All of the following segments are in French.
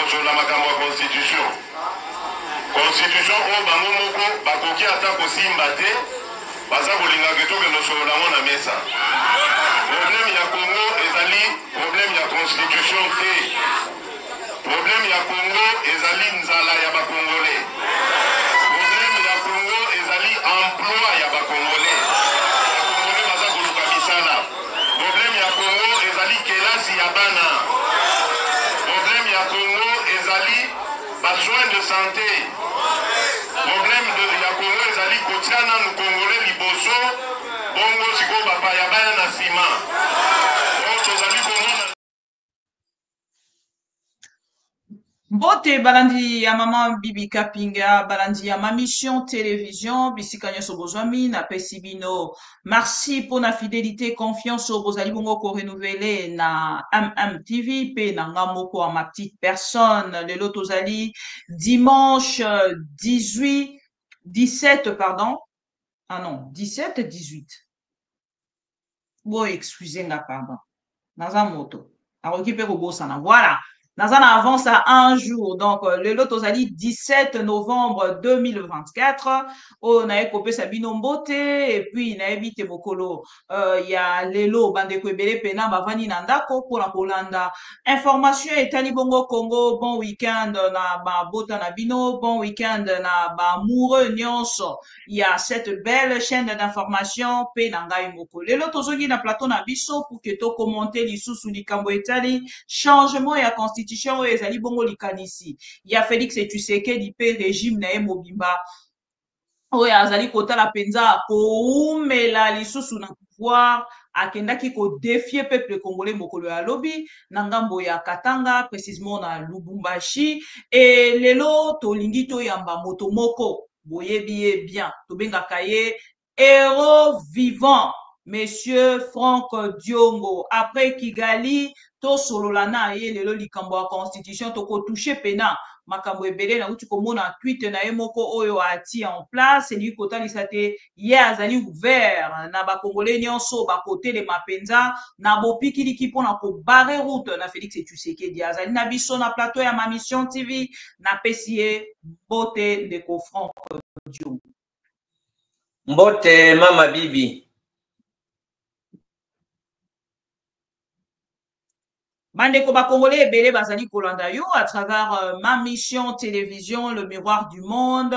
kosola makambo ya constitution. Constitution oyo bango moko bakoki ata kosimba te baza kolinga ketoke nosolola ngo na mesa. Problème ya Congo ezali problème ya constitution te. Problème ya Congo ezali nzala ya bakongolais. Problème ya Congo ezali emploi ya bakongolais. Bakongolais baza koluka misala. Problème ya Congo ezali kelasi ya bana. Problème ya Congo ezali besoin de santé. Problème ya Congo ezali kotiana nu Congolais liboso bongo siko bapaya baya na sima. Bote balandi ya maman Bibi Kapinga, balandi ya ma mission télévision, bisika nyoso bozwami na pesibino. Merci pour la fidélité, confiance au bozali bongo ko renouveler na MMTV pe na ngamoko à ma petite personne. Le lotozali dimanche 17 pardon. Ah non, 17 18. Bon, excusez-moi, pardon. Naza moto. A récupérer au bossana. Voilà. Naza avance à un jour. Donc, le lot aux 17 novembre 2024. On a écopé Sabino Mbote. Et puis, na évité Mokolo. Il y a Lelo, Bandeko Ebele Pena, Bavani Nandako, pour la Polanda. Information Etali Bongo Congo. Bon week-end na ba Bota Nabino. Bon week-end na ba Moureux Nyonso. Il y a cette belle chaîne d'information. Penanga Moko. Le lot aux na plateau na biso pour que to commenter l'issue likambo etali. Changement et la constitution ezali bongo likanisi. Il y a Félix et Tshisekedi pe régime na mobimba. Oya azali kotala penza koumela lisusu na pouvoir akendaki ko défier peuple congolais mokolo ya lobi na ngambo ya Katanga précisément na Lubumbashi et lelo tolingi to yamba moto moko boyebi bien tobengaka ye héros vivant Monsieur Franck Diongo après Kigali to solola na ye lelo likambo ya constitution to ko toucher pena makambo ebele na uti komona tweet na ye moko oyo ati en place eli kotalisa te ye azali ouvert na bakongolais nyonso bakotele mapenza na bopikiliki mpona kobare route na Félix Tshisekedi azali na biso na plateau ya ma mission TV na pesi ye mbote ndeko Franck Diongo. Mbote mama Bibi. Bandeko ba Congolais ebele bazali kolanda yo à travers ma mission télévision Le Miroir du Monde.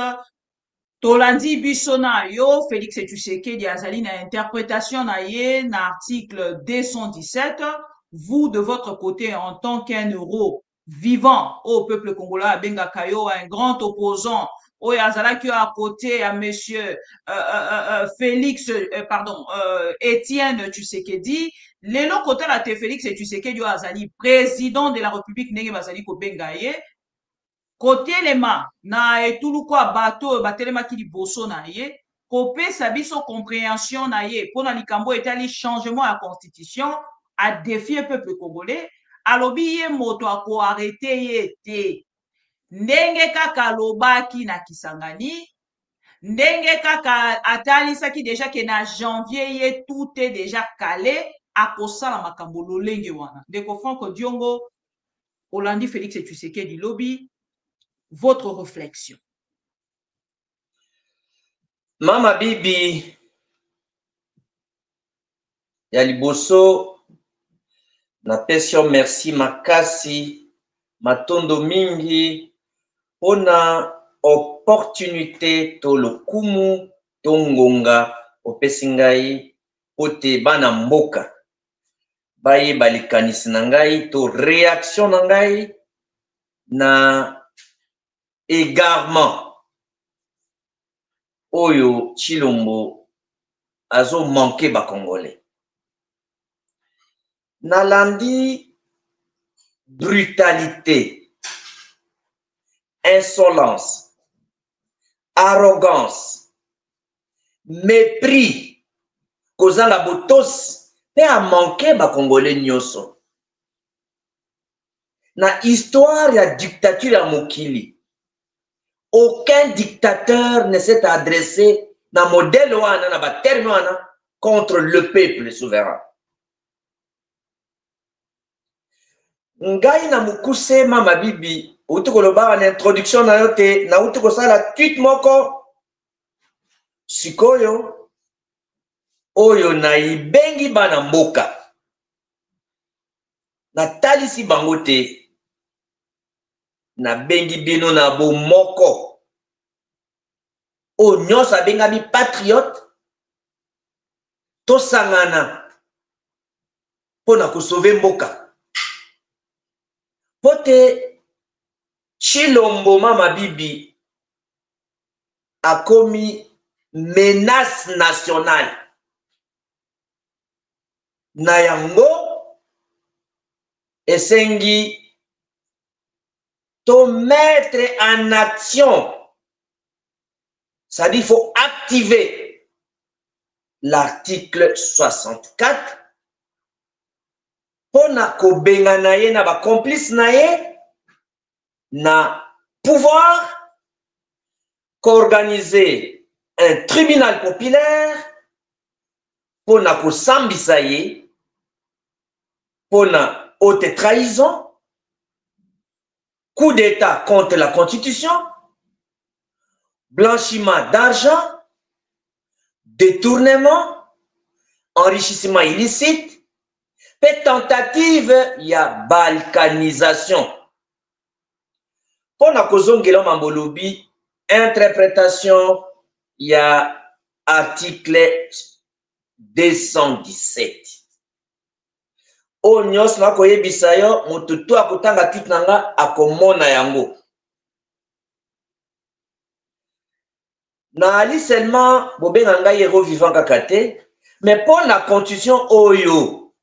Tolandi Bissona yo Félix Tshisekedi azali na interprétation na ye na article 217. Vous de votre côté en tant qu'un héros vivant au peuple congolais abenga kayo un grand opposant oyo azalaki à côté à monsieur Félix Étienne Tshisekedi. Lelo côté la te Félix Tshisekedi azali président de la République ndenge bazali ko benga ye côté lema na etulu kwa bato batelema ki liboso na ye kopesa biso compréhension na ye pona likambo etali changement à constitution a défier peuple congolais alobi ye moto ako arrêter ye te ndenge kaka lobaki na Kisangani ndenge kaka atalisaki déjà que na janvier ye tout est déjà calé akosala makambo lolenge wana ndeko Franck Diongo Olandi Félix Tshisekedi lobby votre réflexion. Mama Bibi ya liboso na pesio merci makasi matondo mingi pona opportunité to lokumu to ngonga opesi ngai pote bana mboka baye balikanisi na ngai to réaction na ngai na égarement oyo Chilombo azo manqué ba Congolais. Nalandi brutalité, insolence, arrogance, mépris, kozanga botos pe a manqué ba Congolais nyoso. Na histoire ya dictature ya mokili. Aucun dictateur ne s'est adressé dans le modèle wana na ba terme wana contre le peuple souverain. ngai na mukuse mama bibi uti koloba na introduction na yo te na uti kosala tweet moko sikoyo oyo na ibengi bana mboka natalisi bango te na bengi bino na bomoko o nyonso abengami patriote tosangana mpona kosauve mboka po te Chilombo mama bibi akomi menace nationale na yango esengi to mettre en action, c'est-à-dire il faut activer l'article 64 pour na kobenga na ye na ba complice na ye na pouvoir qu'organiser un tribunal populaire pour na kosambisa ye pour na haute trahison, coup d'État contre la Constitution, blanchiment d'argent, détournement, enrichissement illicite, et tentative, il y a balkanisation. Pour la kozongela mambolobi, interprétation, il y a article 217. Onyos na koyebisa yo mututu akutanga tweet nanga akomona yango. Na ali seulement bobenga ngai héros vivant kaka te, mais pour la constitution oyo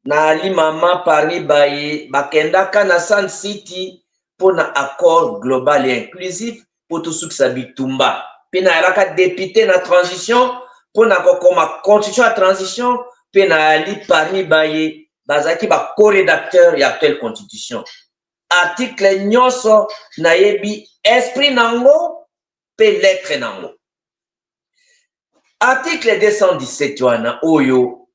na ali mama parmi baye bakendaka na Sun City pour na accord global et inclusif pour tout sukisa bitumba. Pe na alaka député na transition pour na kokoma constitution à transition. Pe na ali parmi baye bazaki ba co-rédacteur ya actuelle constitution. Article nyonso na yebi esprit nango pe lettre nango. Article 217 wana oyo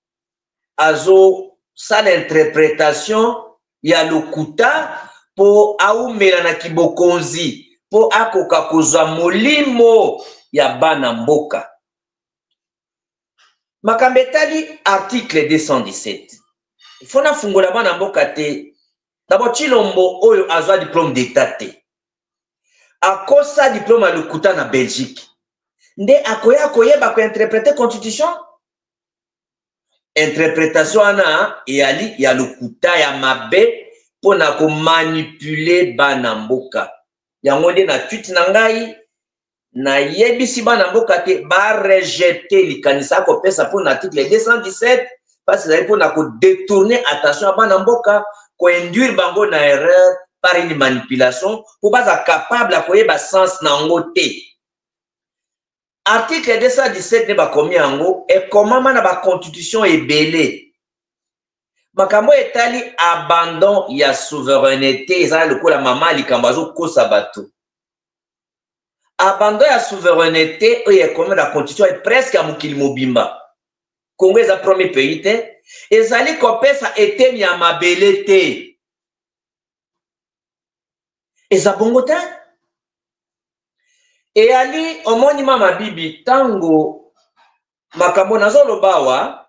azo sa l'interprétation ya lokuta po aumela na kibokonzi po akoka kozwa molimo ya bana mboka. Makambetali article 217. Il faut na fungola bana mboka te. D'abord Chilombo oyo azwa diplôme d'état te. Akosa diplôme à lokuta na Belgique. Nde akoya koyeba ko interpréter constitution. Interprétation ana eyali ya lokuta ya mabe pona ko manipuler bana mboka. Yango nde na tweet na ngai na yebisi bana mboka te ba rejeter likanisa ko pesa pour l'article 217 parce que pour na ko détourner attention à bana mboka ko induire bango na erreur par une manipulation pour pas capable à koyeba sens na ngote. Article 217 ne ba komi yango et comment na ba constitution ebele. Makambo etali abandon ya souveraineté ezala lokola mama likambazo kosa bato. Abandon ya souveraineté oyo comme la constitution est presque à mokili mobimba. Congo est le premier pays te ezali kopesa eteni ya mabele te. Eza bongo te. Et ali omoni mama bibi tango makambo nazolobawa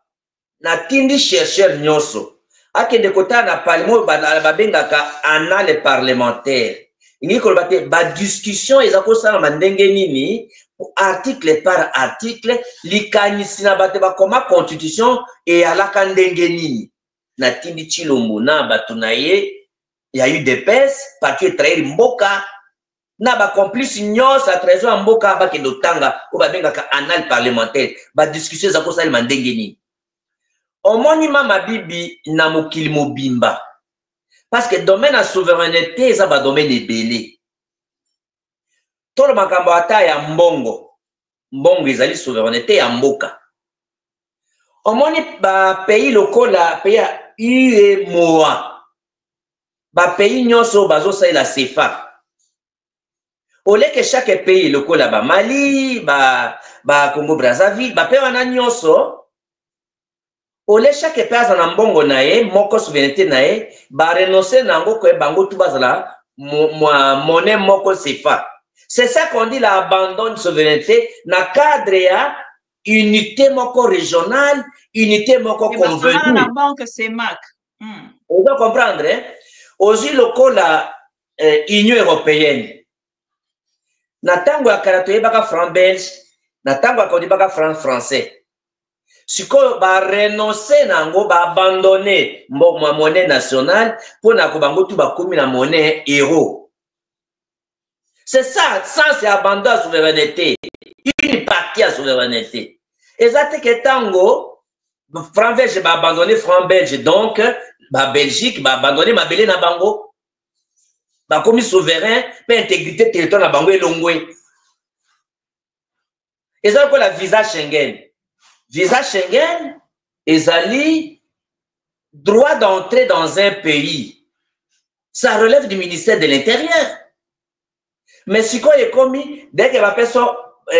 na tindi chercheur nyonso akende kota na parlement babengaka annales parlementaires ingi koloba te ba discussion ezako sala mandenge nini article par article likanisi na bato bakoma constitution et alaka ndenge nini na tindi Chilombo na bato na ye ya UDPS parti trahir mboka na ba complice nyonso a trésor mboka bakende otanga o babengaka annales parlementaires ba discussion ezako sala mandenge nini. Omoni mama bibi na mokili mobimba. Parce que domaine à souveraineté, ça va domaine ebele. Tout le makambo ata ya mbongo. Mbongo ezali souveraineté ya mboka. Omoni ba pays lokola pays ya UEMOA. Ba pays nyonso bazo sa la CFA. Ole que chaque pays lokola ba Mali, ba Congo Brazzaville, ba pays wana nyonso Ole chaque pays aza mbongo na ye moko souveraineté na ye ba renoncer nango ko bango tout bazala monnaie moko CFA. C'est ça qu'on dit l'abandon de souveraineté na cadre ya unité moko régionale, unité moko convenue. La banque CEMAC. On doit comprendre hein? Aussi lokola Union européenne. Na tango ya kala toyebaka franc belge, na tango ya kodibaka franc français. Siko ba renoncer nango ba abandonner ma monnaie nationale pour na ko bango tout ba komi na monnaie euro. C'est ça, c'est abandon à souveraineté. Une partie à souveraineté. Et ça c'est que tango franc belge ba abandonner franc belge donc ba Belgique ba abandonner ma belé na bango. Ba komi souverain, mais intégrité territoire na bango elongwe. Et ça pour la visa Schengen. Visa Schengen, ezali droit d'entrer dans un pays. Ça relève du ministère de l'Intérieur. Mais si quoi est commis, dès que la personne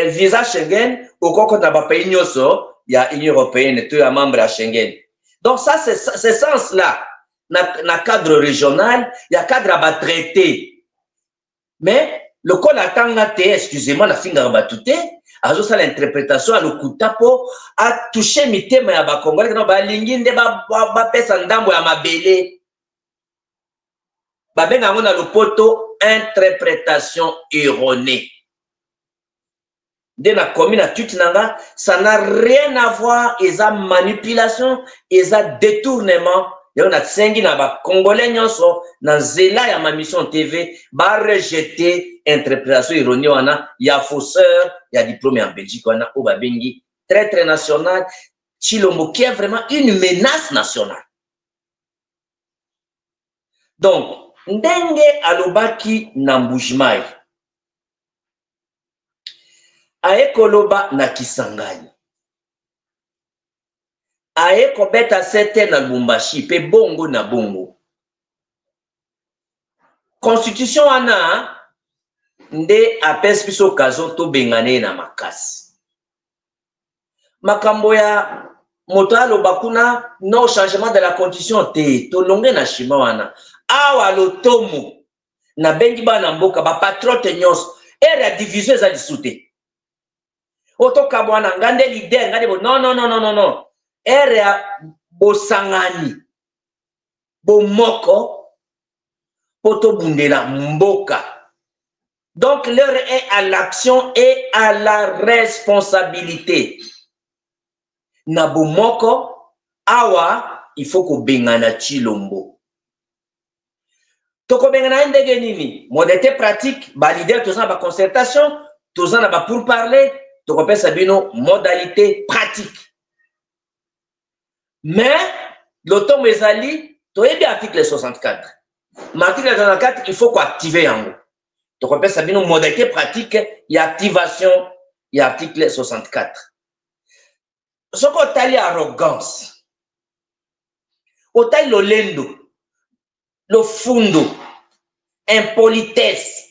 visa Schengen, au compte n'a pas pays nyoso, il y a Union européenne, tu es membre à Schengen. Donc ça, c'est ce sens-là. Na cadre régional, il y a cadre à traité. Mais le col attend excusez-moi, la fin de azo sa l'interprétation à l'okutapo a touché mitema ya ba Congolais que ba lingi nde ba pesa ndambo ya mabele ba benga ngona lopoto interprétation erronée de la commune à Tutinanga, ça n'a rien à voir et ça manipulation et ça détournement. Et on a cinq na ba Congolais nyonso na zela ya ma mission TV ba rejeter interprétation erronée wana ya fausseur ya diplôme en Belgique wana o ba bengi traître national Tshilombo qui est vraiment une menace nationale. Donc ndenge alobaki na Mbujimai aye koloba na Kisangani aye kobeta sete na Lubumbashi pe bongo na bongo constitution wana nde apesi biso occasion to bengane na makasi makambo ya moto aloba kuna no changement de la constitution te to longe na shima wana awa lotomo na bengi bana mboka ba patriote nyonso ere ya division za lisute otoka bwana ngande leader ngande bo non ere ya bosangani bomoko poto bundela mboka. Donc l'heure est à l'action et à la responsabilité. Na bomoko awa il faut ko bengana Tshilombo. Toko bengana ndenge nini? Modalité pratique, ba leader tozana ba concertation, tozana ba pour parler, toko pesa bino modalité pratique. Mais l'automne ezali toyebi article 64. L'article 64 il faut ko activer yango. Donc on appelle ça une modalité pratique et activation et article 64. Ce qu'on t'a arrogance, on t'a le lendo, le fundo, impolitesse.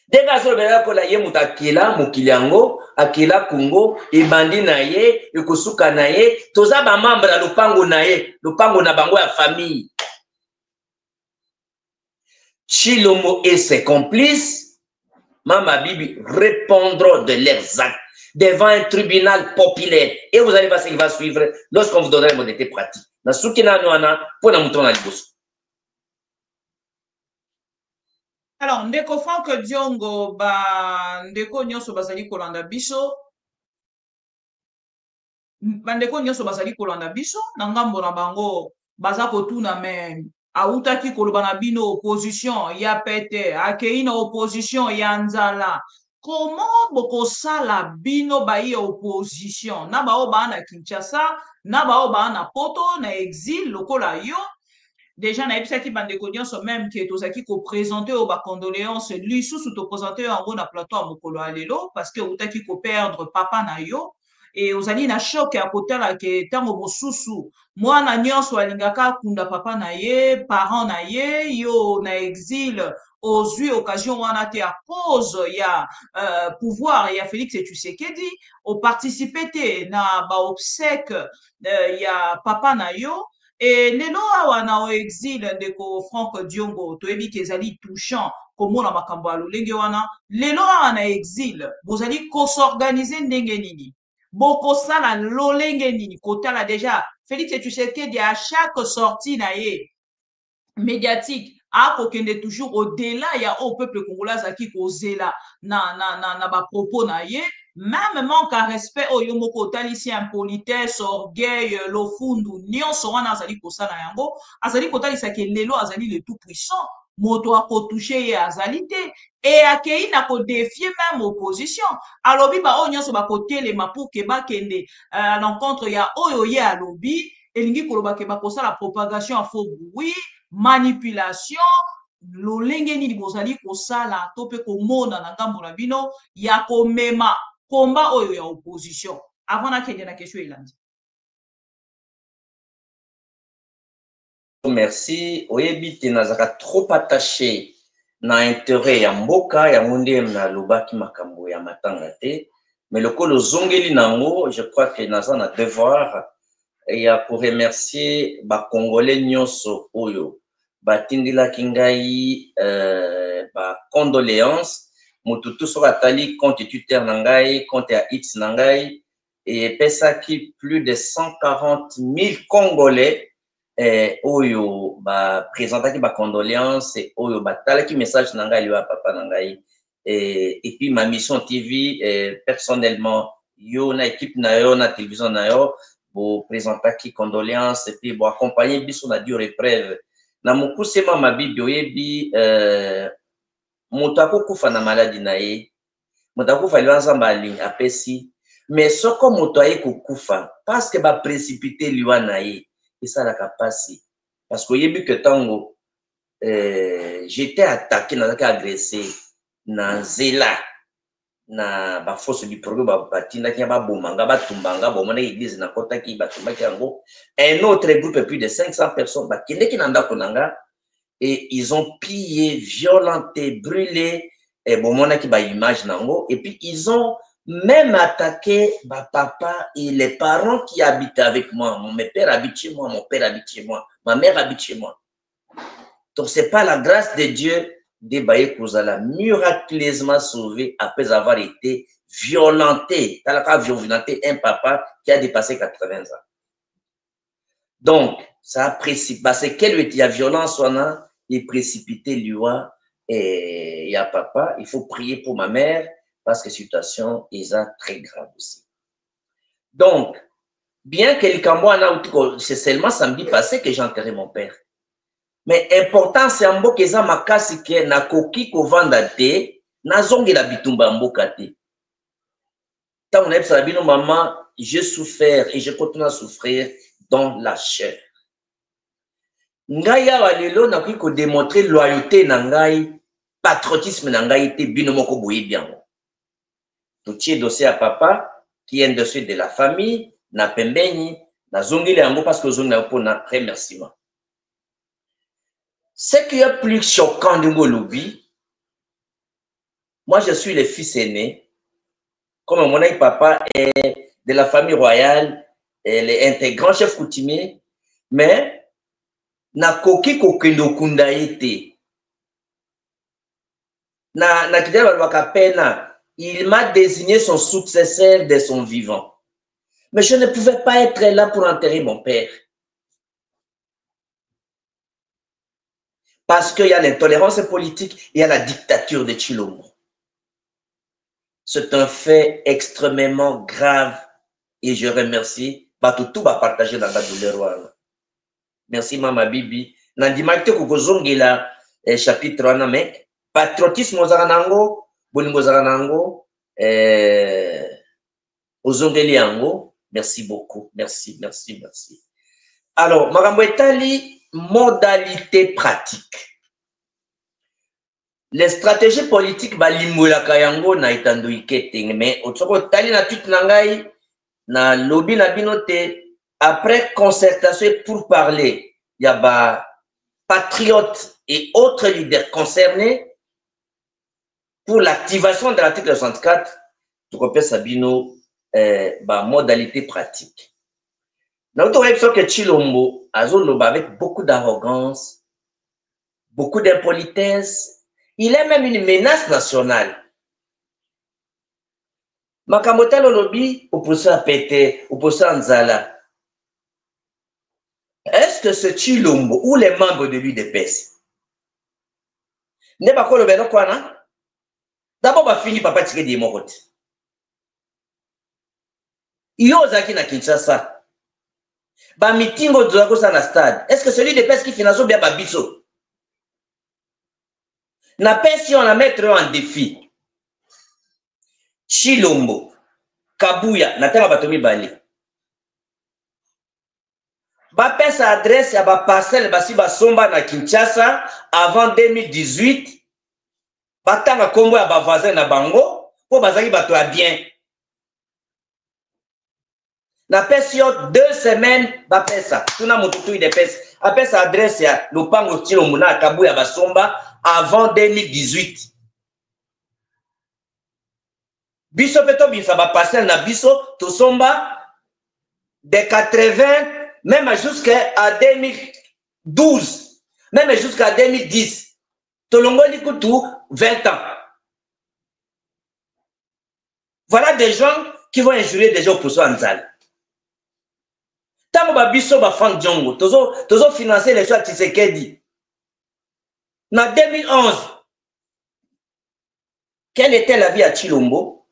Dès que ça veut dire que la muta kila mukiliango, akila kungo, ibandi na ye, ikusuka na ye, toza ba membre la lupango na ye, lupango na bango ya famille. Tshilombo et ses complices, Mama Bibi, répondront de leurs actes devant un tribunal populaire. Et vous allez voir ce qui va suivre lorsqu'on vous donnera les modalités pratiques. Alors, ndeko Franck Diongo, ndeko nyonso bazali kolanda biso. Bandeko nyonso bazali kolanda biso, na ngambo na bango baza kotuna me autaki koloba na bino opposition ya pete, akei na opposition ya nzala. Comment bokosala bino baye opposition? Na bao ba na Kinshasa, na bao ba na Poto, na exil, lokola yo. Déjà, na ebisaki bandeko nyonso même que tozaki ko présenter au ba condoléances, lui sous to présenter en gros na plateau à mokolo alelo parce que utaki ko perdre papa na yo. et ozali na choc ya kotala ke ntango mosusu mwana nyonso alingaka akunda papa na ye parent na ye yo na exil ozwi occasion wana te à cause ya pouvoir ya Félix Tshisekedi oparticipe te na baobsèque ya papa na yo. Et lelo awa na o exil ndeko Franck Diongo toyebi ke ezali touchant komona makambo ya lolenge wana lelo awa na exil bozali kosorganize ndenge nini bokosala lolenge nini kotala déjà Félix Tshisekedi à chaque sortie na ye médiatique akokende toujours au-delà ya au peuple congolais azalaki kozela na bapropos na ye même manque à respect oyo moko otalisi impolitesse orgueil lofundu nyonso wana azali kosala yango azali kotalisa ke lelo azali le tout puissant moto akotouche ye azali te e akei na kodefie même opposition alobi baoyo nyonso bakotelema pour ke bakende à l'encontre ya oyo ye alobi elingi koloba ke bakosala propagation ya faux bruit manipulation lolenge nini bozali kosala to mpe komona na ngambo na bino ya komema komba oyo ya opposition avant nakende na question elandi. Merci. Oyebi te nazaka trop attaché na intérêt ya mboka ya nde na lobaki makambo ya matanga te mais lokolo zongeli nango je crois que naza na devoir ya pour remercier ba congolais nyonso oyo batindelaki ngai ba condoléances mututu soka tali compte Twitter na ngai compte ya X na ngai et pesaki plus de 140 000 congolais oyo ba présentaki ba condoléances oyo batalaki message na ngai liwa papa na ngai et puis ma mission TV personnellement yo na équipe na yo na télévision na yo bo présentaki condoléances et puis bo accompagner biso na dure épreuve na mokusema mabibi oyebi moto akokufa na maladie na ye moto akufa liwa nzambe alingi apesi mais soko moto aye kokufa parce que ba précipité liwa na ye esalaka pasi parce que oyebi que tango j'étais attaqué nazalaki agressé na nzela na baforce du progrès batindaki ya babomanga batumbanga bomonaki église nakotaki batumbaki yango un autre groupe plus de 500 personnes bakendeki na ndako na nga et ils ont pillé violenté brûlé bomonaki baimage nango et puis ils ont même attaqué ma papa et les parents qui habitent avec moi. Mon père habite chez moi, mon père habite chez moi, ma mère habite chez moi. Donc, c'est pas la grâce de Dieu d'Ebaye Kouzala miraculeusement sauvé après avoir été violenté. Elle a violenté un papa qui a dépassé 80 ans. Donc, ça a précipité. Parce qu'il y a violence, on a précipité lui et il y a papa. Il faut prier pour ma mère. Parce que la situation est très grave aussi. Donc, bien que c'est seulement samedi passé que j'ai enterré mon père. Mais important, c'est un mot que ça m'a cassé que na koki ko vanda te, na zongi la bitumba mboka te. Tant on est sabino maman, j'ai souffert et je continue à souffrir dans la chair. Ngai ya walelo na ko démontrer loyauté na ngai, patriotisme na ngai te bino moko boye bien. Tout est dossier à papa, qui est un dossier de la famille, na pembeni, na zongile yango parce que zongile yango pour na remerciement. Ce qui est plus choquant de Ngolobi, moi je suis le fils aîné, comme mon papa est de la famille royale, elle est un grand chef coutumier, mais na koki kokendo kunda ete. Na kidela wakapena. Il m'a désigné son successeur de son vivant. Mais je ne pouvais pas être là pour enterrer mon père. Parce qu'il y a l'intolérance politique, il y a la dictature de Tshilombo. C'est un fait extrêmement grave et je remercie. Tout va partager dans la douleur. Merci, Mama Bibi. Nandimaki Kokozongela, chapitre 1, mais patriotisme aux Aranango. Merci beaucoup. Merci. Alors, Marambo Etali, modalité pratique. Les stratégies politiques, balimula kayango na itandoike ting, mais otsoko tali na tweet nangai, na lobby na binote après concertation pour parler, il y a patriotes et autres leaders concernés pour l'activation de l'article 64, tu comprends Sabino, modalité pratique. Nous avons que Chilombo a avec beaucoup d'arrogance, beaucoup d'impolitesse. Il est même une menace nationale. Makamotalo lobby, opposé à Pété, opposé à Nzala. Est-ce que ce Chilombo ou les membres de l'UDPS n'est pas quoi le bénin quoi, non? D'abord, va finir par tirer des mots. Yo zaki na Kinshasa. Ba meeting au Dzago na stade. Est-ce que celui de PES qui finance bien Babiso? Na PES si on a mettre en défi. Chilombo, Kabuya, na tanga batomi bali. Ba PES adresse à ba parcelle basi ba somba na Kinshasa avant 2018. Batanga kombo ya ba voisin na bango po bazaki bato ya bien. Na période 2 semaines, ba pesa. Tuna mututu de pesa. A pesa adresse ya Lupango Chilombo na Kabuya Basomba avant 2018. Biso peto bisa ba parcelle na biso to somba de 80 même jusqu'à 2012, même jusqu'à 2010. Tolongoli kutu 20 ans. Voilà des gens qui vont injurer des gens pour soi en salle. Tant que Babiso va faire Djongo, tozo financer les choix Tshisekedi. En 2011, quelle était la vie à Chilombo?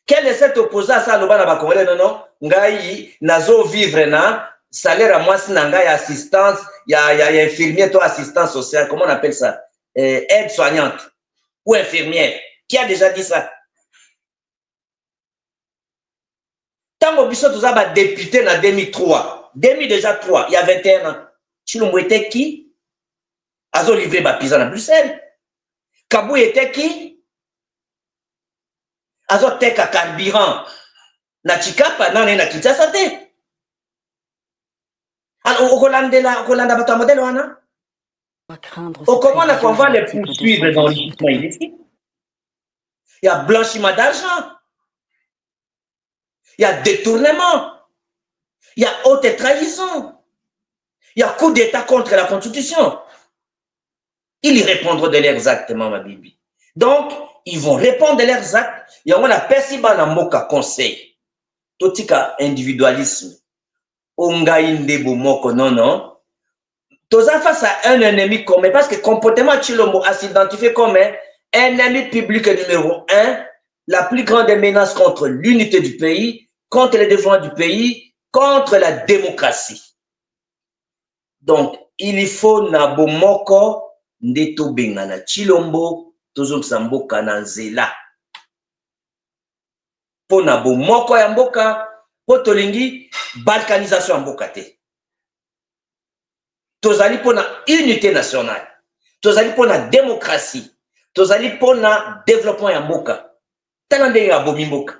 Quel est cet opposant à ça, le bana bakongolais? Non, non, ngai nazo vivre na salaire à moi, si nanga ya assistance, ya infirmier, toi assistance sociale, comment on appelle ça? Aide soignante ou infirmière. Qui a déjà dit ça? Tant que Bisso tous a député en 2003, 2003, il y a 21 ans. Chilombo était qui? Azo livré Bapizan à Bruxelles. Kabou était qui? Azo teka carburant. Na Chikapa, nan na Kinshasa te. Alors, au Kolanda bato modèle wana. Comment on va les poursuivre dans l'enrichissement illicite? Il y a blanchiment d'argent. Il y a détournement. Il y a haute trahison. Il y a coup d'État contre la Constitution. Ils y répondront de leurs actes, ma bibi. Donc, ils vont répondre de leurs actes. Il y a un persiba na moka conseil. Totika individualisme. Ongaïndebo moko, non, non. Tous face à un ennemi commun, parce que le comportement Chilombo a s'identifié comme un ennemi public numéro 1, la plus grande menace contre l'unité du pays, contre le développement du pays, contre la démocratie. Donc, il faut Nabo Moko, Ndeto Bengana Chilombo, Tozom Samboka Nanzela. Pour Nabo Moko Yamboka, pour Tolingi, balkanisation Yamboka te. Tozali pour la unité nationale. Tozali pour la démocratie. Tozali pour le développement Yamboka. Talande Yabomi Mboka.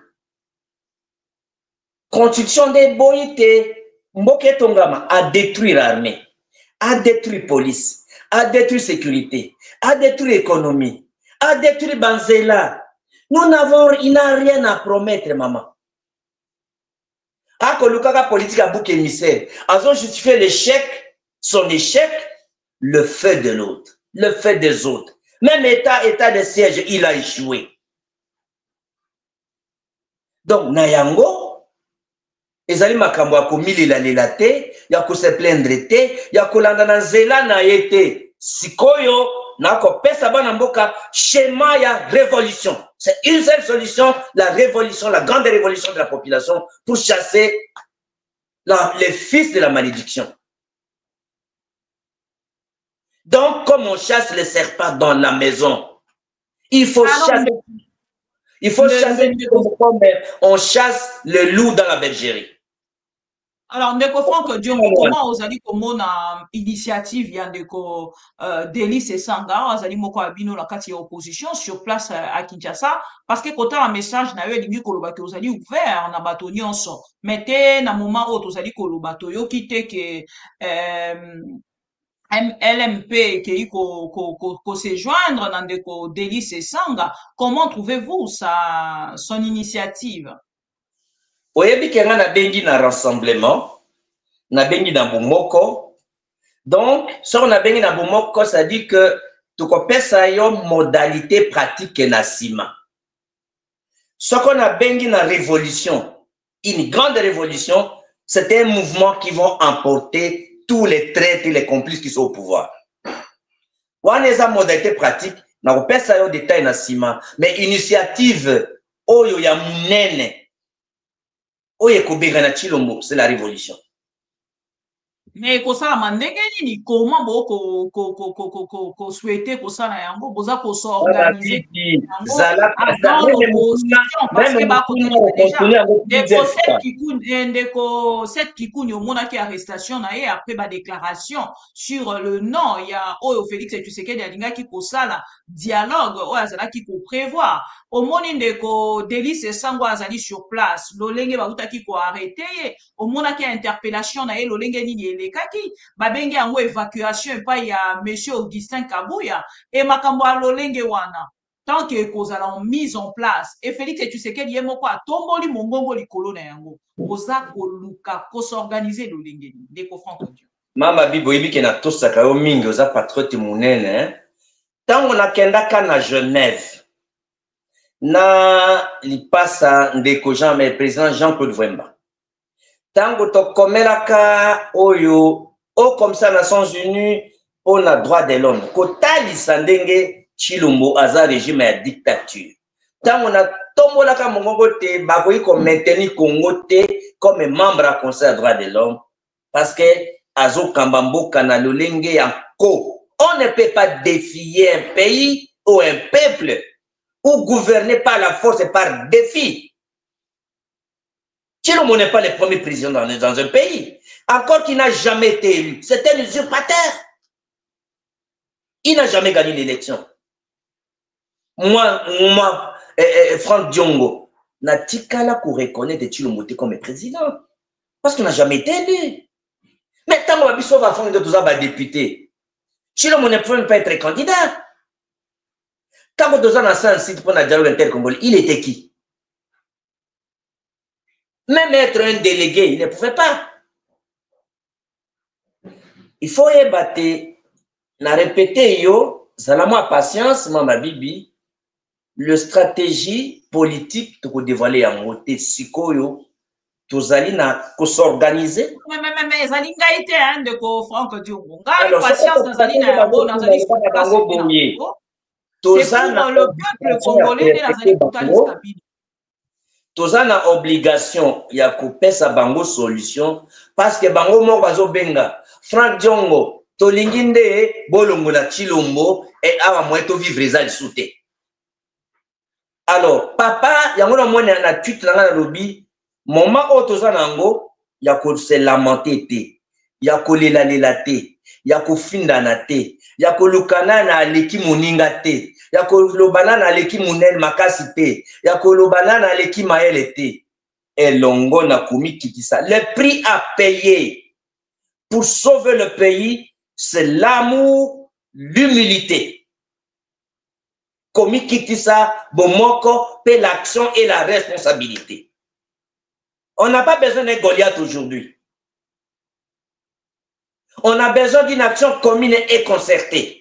Construction des boïtés, Mboke Tongama a détruit l'armée, a détruit la police, a détruit la sécurité, a détruit l'économie, a détruit Banzela. Il n'a rien à promettre, maman. A Kolukaka politique à bouc émissaire, ils ont justifié l'échec, son échec, le fait de l'autre, le fait des autres. Même état de siège, il a échoué. Donc, Nayango, ezali makambo ya komilila te, ya ko se plaindre te, ya kolanda na nzela na ye te. Sikoyo na kopesa bana mboka schéma ya révolution. C'est une seule solution, la révolution, la grande révolution de la population pour chasser les fils de la malédiction. Donc, comme on chasse les serpents dans la maison, il faut chasser. Il faut chasser comme on chasse le loup dans la bergerie. Alors, ndeko Franck Diongo, comment vous allez comme initiative il y a ndeko Délice Sanga, vous allez moko abino la kati opposition sur place à Kinshasa parce que quand un message na yo elingi koloba que vous allez ouvert na bato nyonso. Mettez na moment où vous allez koloba to yo kite que LMP qui se joindre dans ndeko Délice Sanga. Comment trouvez-vous son initiative? Oyebi kenga na bengi na rassemblement, na bengi na bomoko. Donc, si on a bengi na bomoko, ça dit que tu kopesa yo modalité pratique na sima. Ce qu'on a bengi na révolution, une grande révolution, c'est un mouvement qui va emporter tous les traîtres et les complices qui sont au pouvoir. On a une modalité pratique, na kopesa yo détail na sima, mais initiative oyo ya munene. C'est la révolution. Mais kosala mandenge nini comment ko souhaiter kosala yango boza ko s'organiser avant l'opposition parce que ba déjà cette kikuni omonaki arrestation na ye après ba déclaration sur le nom il y a Oyo Félix Tshisekedi alingaki kosala dialogue oyo azalaki ko prévoir omoni ndeko Délice Sango azali sur place lolenge bautaki ko arrêter omonaki interpellation na ye lolenge nini kaki babengi yango évacuation pa ya monsieur Augustin Kabuya et makambo ya lolenge wana tant que kozala en mise en place et Félix Tshisekedi ye moko atomboli mongongo likolo na yango oza koluka ko s'organiser lolenge ndeko Franck Dieu mama bibo yebike na tosaka yo mingi oza patriote munene tango nakendaka na Genève na lipasa ndeko président Jean-Claude Vwemba tango tokomelaka oyo comme ça Nations Unies pour la droit de l'homme kotalisa ndenge Tshilombo aza régime ya dictature tango na tombolaka mongongo te bakoki ko maintenir Congo te comme membre à conseil des droits de l'homme parce que azo kamba mboka na lolenge ya ko on ne peut pas défier un pays ou un peuple ou gouverner par la force et par défi. Tshilombo n'est pas le premier président dans un pays. Encore qu'il n'a jamais été élu. C'est un usurpateur. Il n'a jamais gagné l'élection. Moi, Franck Diongo, n'a tikala pour reconnaître Tshilombo comme président. Parce qu'il n'a jamais été élu. Mais tant qu'on va faire de député, Tshilombo ne peut pas être candidat. Quand on a un site pour le dialogue intercongolais, il était qui? Même être un délégué, il ne pouvait pas. Il faut y battre, na répéter yo, salama patience, mama bibi, le stratégie politique to dévoiler en moté sikoyo, tozali na ko s'organiser. Mais zali ngaite hein de ko Franck Diongo. Ngai patience nazali na yango nazali c'est pour le peuple congolais de nazali kutali stabilité. Toza na obligation ya kopesa bango solution parce que bango moko bazobenga Franck Diongo tolingi nde bolongo na Tshilombo et awa moye to vivre eza lisusu. Alors papa yango na mwana na tweet na nga lobi moment oyo toza nango ya ko se lamenter te ya kolela lela te ya kofindana te ya kolukana na aleki moninga te ya kolobana na aleki munene makasi te ya kolobana na aleki mayele te elongo na komi kitisa. Le prix à payer pour sauver le pays, c'est l'amour, l'humilité. Komi kitisa bomoko pe l'action et la responsabilité. On n'a pas besoin d'un Goliath aujourd'hui. On a besoin d'une action commune et concertée.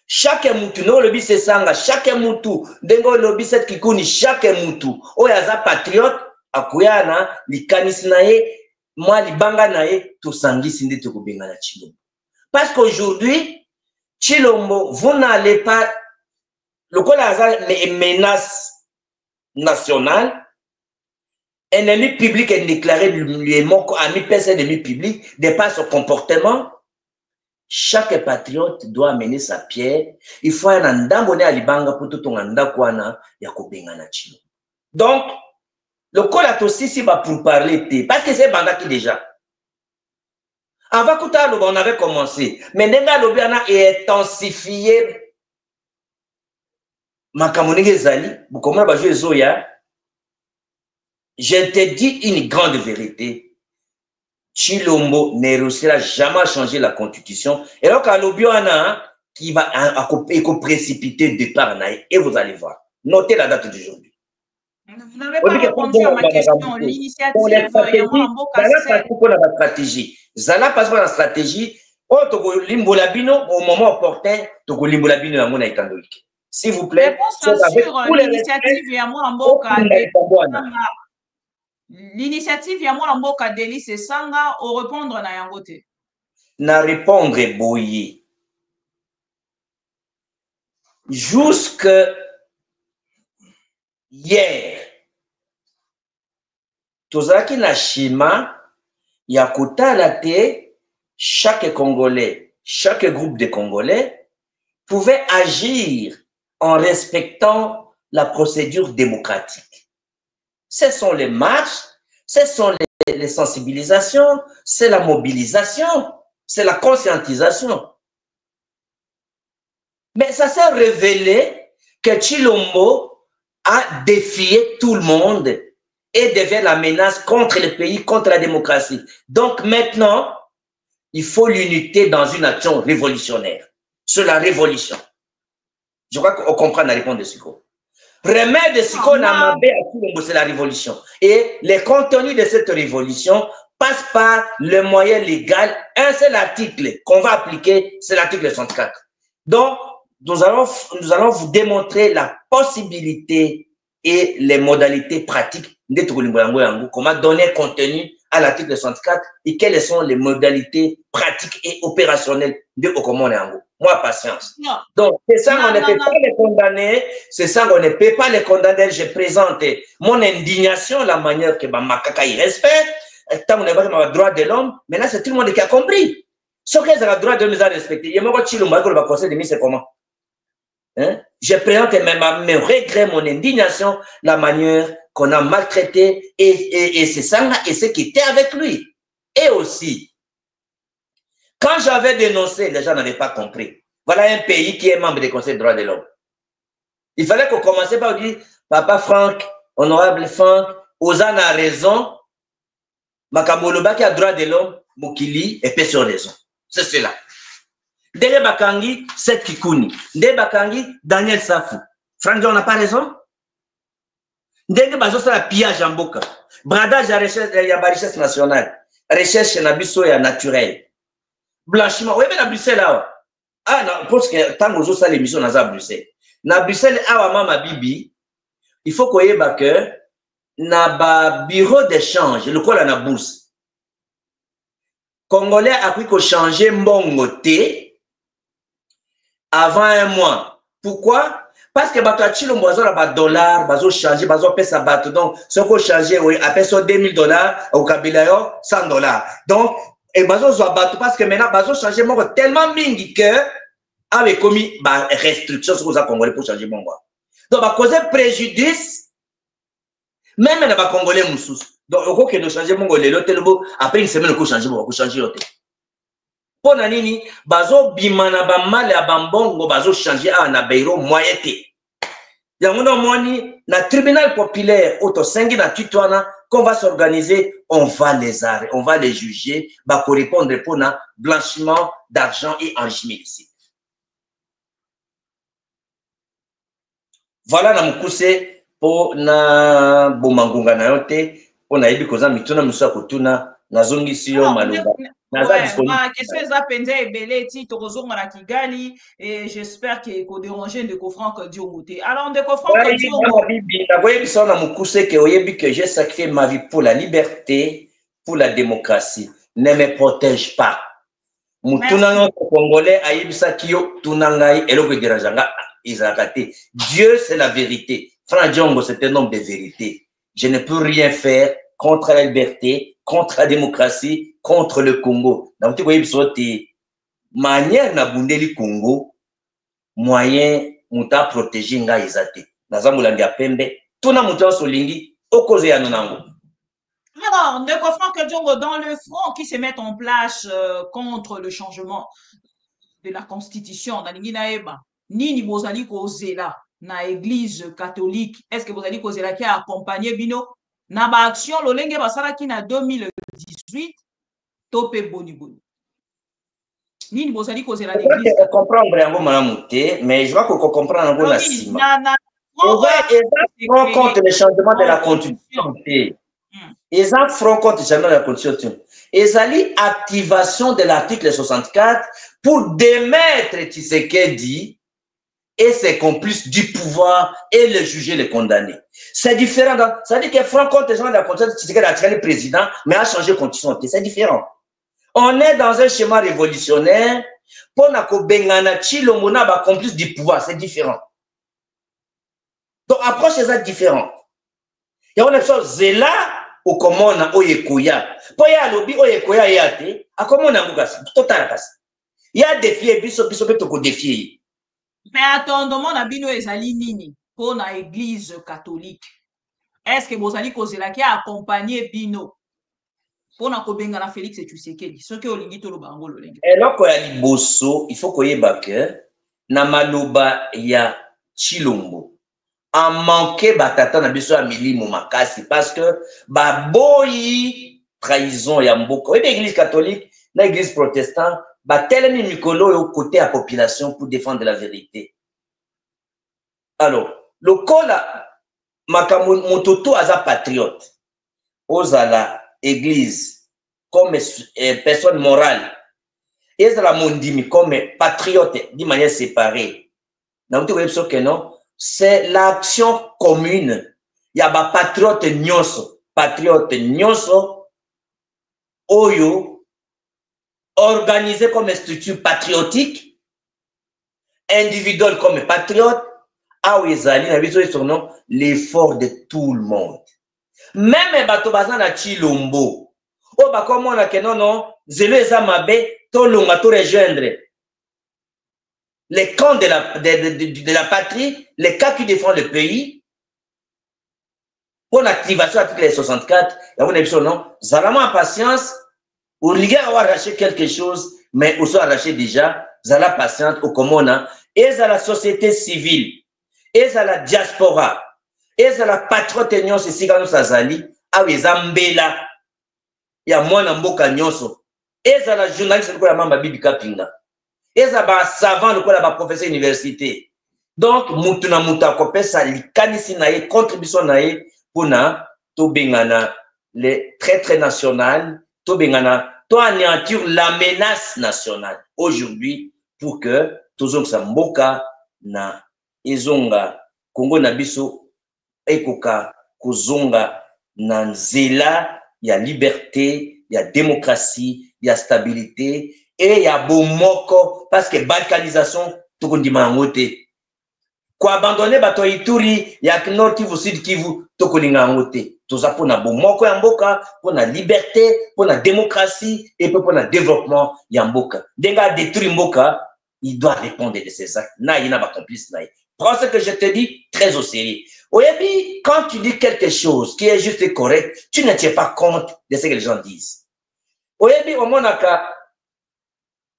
Chaque moutou, non le bis sanga, chaque moutou, dengo le bis set kikuni, chaque moutou, oyaza patriote, akuyana, li kanisinaye, moi li banga nae, to sangi sinde te kubenga na Tshilombo. Parce qu'aujourd'hui, Tshilombo, vous n'allez pas, le col les menaces nationales, ennemi public est déclaré ami personne ennemi public, de par son comportement. Chaque patriote doit amener sa pierre. Il faut un andamone à libanga pour tout ton andakwana yakobenga na Tshilombo. Donc, le col a aussi si pour parler parce que c'est banda qui déjà. Avant que on avait commencé. Mais Nenga Lobi a intensifié. Makamonige Zali, je te dis une grande vérité. Chilombo ne réussira jamais à changer la constitution. Et donc, à l'Obiana, qui va précipiter le départ, et vous allez voir. Notez la date d'aujourd'hui. Vous n'avez pas répondu à ma question. L'initiative, la stratégie. Zala passe par la stratégie. Au moment opportun, s'il vous plaît. Réponse sur l'initiative l'initiative Yamon Mboka Deli c'est Sanga au répondre na yangote. Na répondre boye. Jusque hier, tozaki na shima ya kotala te chaque Congolais, chaque groupe de Congolais pouvait agir en respectant la procédure démocratique. Ce sont les marches, ce sont les sensibilisations, c'est la mobilisation, c'est la conscientisation. Mais ça s'est révélé que Chilombo a défié tout le monde et devient la menace contre le pays, contre la démocratie. Donc maintenant, il faut l'unité dans une action révolutionnaire. C'est la révolution. Je crois qu'on comprend la réponse de Siko. Remède de Siko c'est la révolution. Et les contenus de cette révolution passent par le moyen légal. Un seul article qu'on va appliquer, c'est l'article 64. Donc, nous allons vous démontrer la possibilité et les modalités pratiques de comment donner contenu à l'article 64 et quelles sont les modalités pratiques et opérationnelles de Okomonango. Moi, patience. Non. Donc, c'est ça qu'on ne peut pas les condamner. C'est ça qu'on ne peut pas les condamner. Je présente mon indignation, la manière que Makaka y respecte. Tant qu'on a le droit de l'homme, maintenant c'est tout le monde qui a compris. Ce qu'ils ont le droit de nous respecter. Il y a un petit le conseil de mise, c'est comment? Hein? Je présente mes regrets, mon indignation, la manière qu'on a maltraité et c'est ça et ce qui était avec lui. Et aussi, quand j'avais dénoncé, les gens n'avaient pas compris. Voilà un pays qui est membre du Conseil des droits de l'homme. Il fallait qu'on commence par dire, Papa Franck, honorable Franck, Ozan a raison, Makamoloba qui a droit de l'homme, Mokili est pas sur raison. C'est cela. Dele Bakangi, Seth Kikuni. Dele Bakangi, Daniel Safou. Franck, on n'a pas raison? Dele Bazo, c'est la pillage en boca. Bradage à richesse nationale. Recherche nabiso ya naturel. Blanchiment. Oui, mais na Bruxelles là. Ah, non, parce que tant que ça l'émission dans Bruxelles. Na Bruxelles, ah, maman Bibi, il faut qu'on y ait que na ba bureau d'échange, le quoi là na bourse. Congolais a pris qu'on changer mbongote avant un mois. Pourquoi? Parce que bato a chilo mbozo la ba dollar, bazo changer, bazo pesa bato. Donc, ce qu'on changer, oui, après ça $2000, au Kabilayo, $100. Donc, et bazo zo bato parce que maintenant, bazo changer mongo tellement mingi que, avec commis, bah, restriction, sur les Congolais pour changer mongo. Donc, bah, causer préjudice, même dans les Congolais moussous. Donc, au que nous changer mongo, les lotes, après une semaine, on changer mongo, on changer l'autre. Pour nini bazo bimana ba mal ya bambongo bazo changer à na beiro moyete. Yangono moni na tribunal populaire auto sengi na tutwana qu'on va s'organiser, on va les arrêter, on va les juger, ba correspondre pour na blanchiment d'argent et enrichissement ici. Voilà na mukuse pour na bomangunga na yote pour na yebi koza mituna musa kotuna na zongi siyo malunga. Ma question est à peine belé ti tozonga na Kigali et j'espère que ko déranger de Franck Diongote. Alors de Franck Diongote bibi na boyebi so na mukuse ke oyebi que j'ai sacrifié ma vie pour la liberté, pour la démocratie. Ne me protège pas. Mutuna no congolais ayebisa kiyo tunangai eloko dirajanga izakate. Dieu c'est la vérité. Franck Diongo c'est un homme de vérité. Je ne peux rien faire contre la liberté, contre la démocratie, contre le Congo. Donc, tu vois, manière na bundeli Congo, moyen muta protéger nga izate. Naza mulangi ya pembe, tuna muta solingi, okoze ya nonango. Alors, Ndeko Franck Diongo, dans le front qui se met en place contre le changement de la constitution, nalingi naeba, nini bozali kozela na église catholique, est-ce que bozali kozela qui a accompagné bino na ba action lolenge basalaki na 2018 tope boni boni. Nini bozali kozela l'église catholique. Comprendre yango malamu te, mais je crois qu'on comprend yango na sima. Ils ont contre le changement de la constitution. Ils ont front contre le changement de la constitution. Ils ont activation de l'article 64 pour démettre Tshisekedi et ses complices du pouvoir et le juger, le condamner. C'est différent. Ça veut dire que front contre le changement de la constitution, Tshisekedi a tiré le président, mais a changé la constitution. C'est différent. On est dans un schéma révolutionnaire pour que Tshilombo na complice du pouvoir. C'est différent. Donc, approche c'est différente. Il y a une chose, c'est là où comment on a oyekoya. Pour y aller lobby oyekoya yate, à comment on a ngugasi, total kasi. Il y a défié, biso to défier. Mais attendons, on a bino ezali nini pour na église catholique. Est-ce que bozali kozela qui a accompagné bino pour na kobenga na Félix Tshisekedi, ce que olingi to loba ngolo lenge. Et là ko ya liboso, il faut koyeba que na maloba ya Tshilombo a manqué batata na biso ya milimo makasi parce que ba boyi trahison ya mboka. Et l'église catholique, l'église protestante, ba telemi mikolo yo côté à population pour défendre la vérité. Alors, le kola makambo mototo aza patriote. Ozala église comme personne morale. Ezala mondimi comme patriote d'une manière séparée. Na mutu webso que non. C'est l'action commune. Il y a des patriotes nyonso, oyo, organisé comme structure patriotique, individuel comme patriote, l'effort de tout le monde. Même les bateaux na Tshilombo, oh bah comme on a que non, zelo eza mabe, to longa to rejoindre. Les camps de la patrie, les cas qui défendent le pays, pour l'activation de l'article 64, il y a une non, Zalama en patience, ou l'IGA a arraché quelque chose, mais aussi arraché déjà, Zala patiente au Komona, et à la société civile, et à la diaspora, et à la patriote nyonso, ici, quand nous azali, à Zambela, il y a moins d'amboka nyonso, et à la journaliste, c'est quoi la mamba Bibi Kapinga. Et ça va savant le quoi la professeur université. Donc mutuna muta kopesa likanisi nae contribution nae pour na to bengana les traîtres nationales, to bengana to anéantir la menace nationale aujourd'hui pour que tozong samboka na ezonga Congo na biso ekoka kozonga na nzela ya liberté, ya démocratie, ya stabilité. Et il y a bomoko parce que balkanisation tout qu'on dit mangote. Quoi abandonner bato Ituri, il y a Nord Kivu, Sud Kivu, tout qu'on dit mangote. Tout ça pour na bomoko yamboka, pour na liberté, pour na démocratie et pour na développement yamboka. Denga détruire mboka, il doit répondre de ces actes. Na il n'a pas complice na. Prends ce que je te dis très au sérieux. Oyebi, quand tu dis quelque chose qui est juste et correct, tu ne tiens pas compte de ce que les gens disent. Oyebi, au monaka.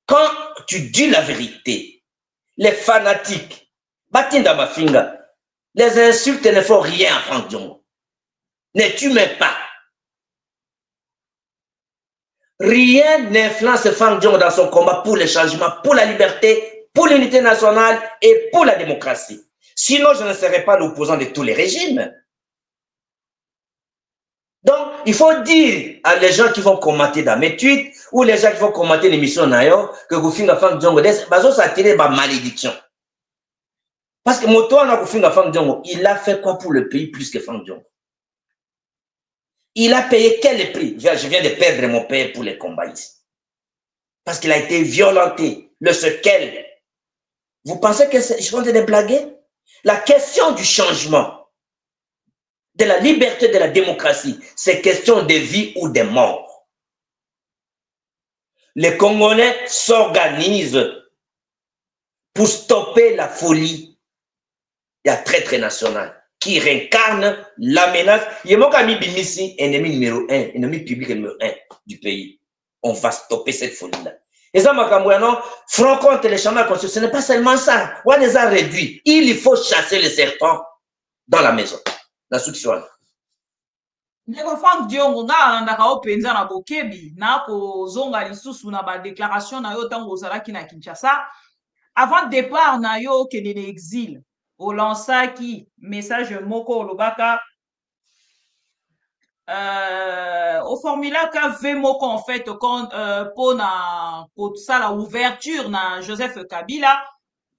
Quand tu dis la vérité, les fanatiques, Batinda Mafinga, les insultes ne font rien à Franck Diongo. Ne tu mets pas. Rien n'influence Franck Diongo dans son combat pour le changement, pour la liberté, pour l'unité nationale et pour la démocratie. Sinon, je ne serais pas l'opposant de tous les régimes. Donc, il faut dire à les gens qui vont commenter dans mes tweets ou les gens qui vont commenter l'émission Nayo que Goufinga Franck Diongo, bazo s'attirer ma malédiction. Parce que Moto na Goufinga Franck Diongo, il a fait quoi pour le pays plus que Franck Diongo? Il a payé quel prix? Je viens de perdre mon père pour les combats ici. Parce qu'il a été violenté. Le sequel. Vous pensez que je suis en train de blaguer? La question du changement, de la liberté, de la démocratie, c'est question de vie ou de mort. Les Congolais s'organisent pour stopper la folie. Il y a traître national. qui réincarne la menace. Yemokami Bimisi, ennemi numéro 1, ennemi public numéro 1 du pays. On va stopper cette folie-là. Et ça, non, front contre les changements de constitution, ce n'est pas seulement ça. On les a réduits. Il faut chasser les serpents dans la maison. La solution. Ndeko Frank Diongo nga alandaka openza na bokebi na kozonga lisusu na ba déclaration na yo tango ozalaki na Kinshasa avant départ na yo okende na exil olansaki message moko olobaka oformulaka ve moko en fait pona kosala ouverture na Joseph Kabila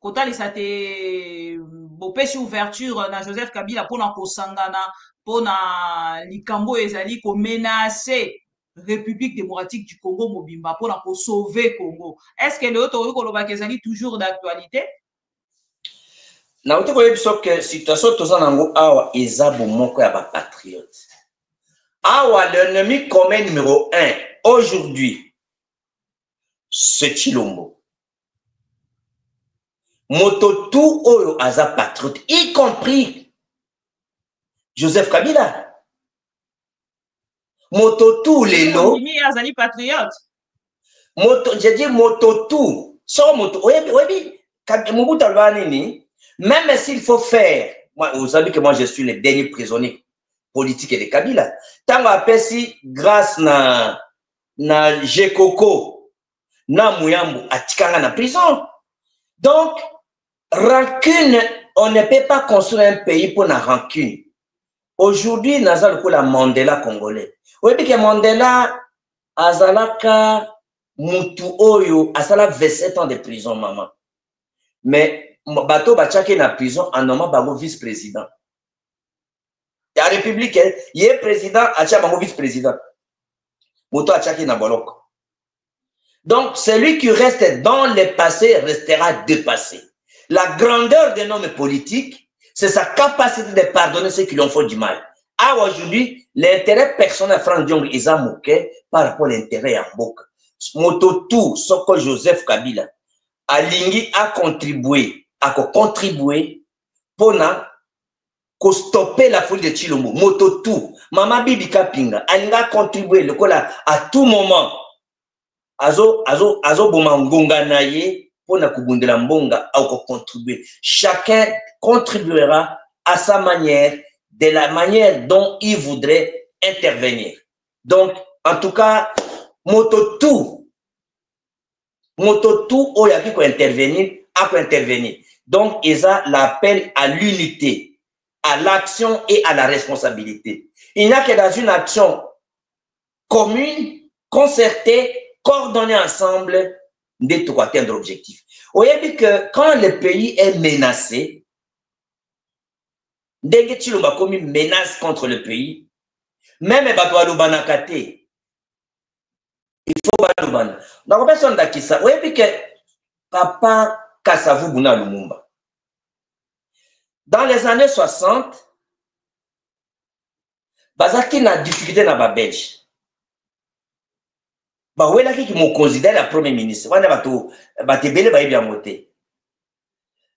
kotalisa te bopesi ouverture na Joseph Kabila pona kosangana pona likambo ezali ko menacer République démocratique du Congo mobimba pona ko sauver Congo. Est-ce que le autre kolobaka ezali toujours d'actualité? Na uti koyebiso que situation toza nango awa eza bomoko ya ba patriote. Awa l'ennemi commun numéro 1 aujourd'hui c'est Tshilombo. Mototu oyo aza patriote, y compris Joseph Kabila. Mototu lelo. Azali patriote. J'ai dit Mototu. So moto. Oui, Mobutu Albanini, même s'il faut faire, moi, vous savez que moi je suis le dernier prisonnier politique de Kabila. Tant après si grâce na Jekoko, na Muyambu, atikanga na prison. Donc, rancune, on ne peut pas construire un pays pour la rancune. Aujourd'hui, nous avons la Mandela congolais. Oui, parce que Mandela, azalaka mutu oyo, azala 27 ans de prison, maman. Mais, bato bachake na prison, en nommant bango vice-président. La République, il est président, acha bango vice-président. Moto achake na boloko. Donc, celui qui reste dans le passé restera dépassé. La grandeur d'un homme politique, c'est sa capacité de pardonner ceux qui lui ont fait du mal. Ah, aujourd'hui, l'intérêt personnel de Frank Diongo est moqué par rapport à l'intérêt à Mboka. Mototu, Soko Joseph Kabila, Alingi a contribué pour stopper la folie de Tshilombo. Mototu, Mama Bibi Kapinga, Alingi a contribué à tout moment. Azo Bomangonga Naye. Pour na mbonga au contribuer. Chacun contribuera à sa manière, de la manière dont il voudrait intervenir. Donc, en tout cas, Mototu, Oyaki peut intervenir, a peut intervenir. Donc, il y a l'appel à l'unité, à l'action et à la responsabilité. Il n'y a que dans une action commune, concertée, coordonnée ensemble, de atteindre l'objectif. Vous voyez que quand le pays est menacé, dès que tu as comme une menace contre le pays, même Batoualobanakate, il faut Batouban. Donc, personne d'Akissa, vous voyez que Papa Kasavu Buna Lumumba, dans les années 60, Bazaki n'a difficulté dans la Belge. Bah ouais là qui me considère la première ministre.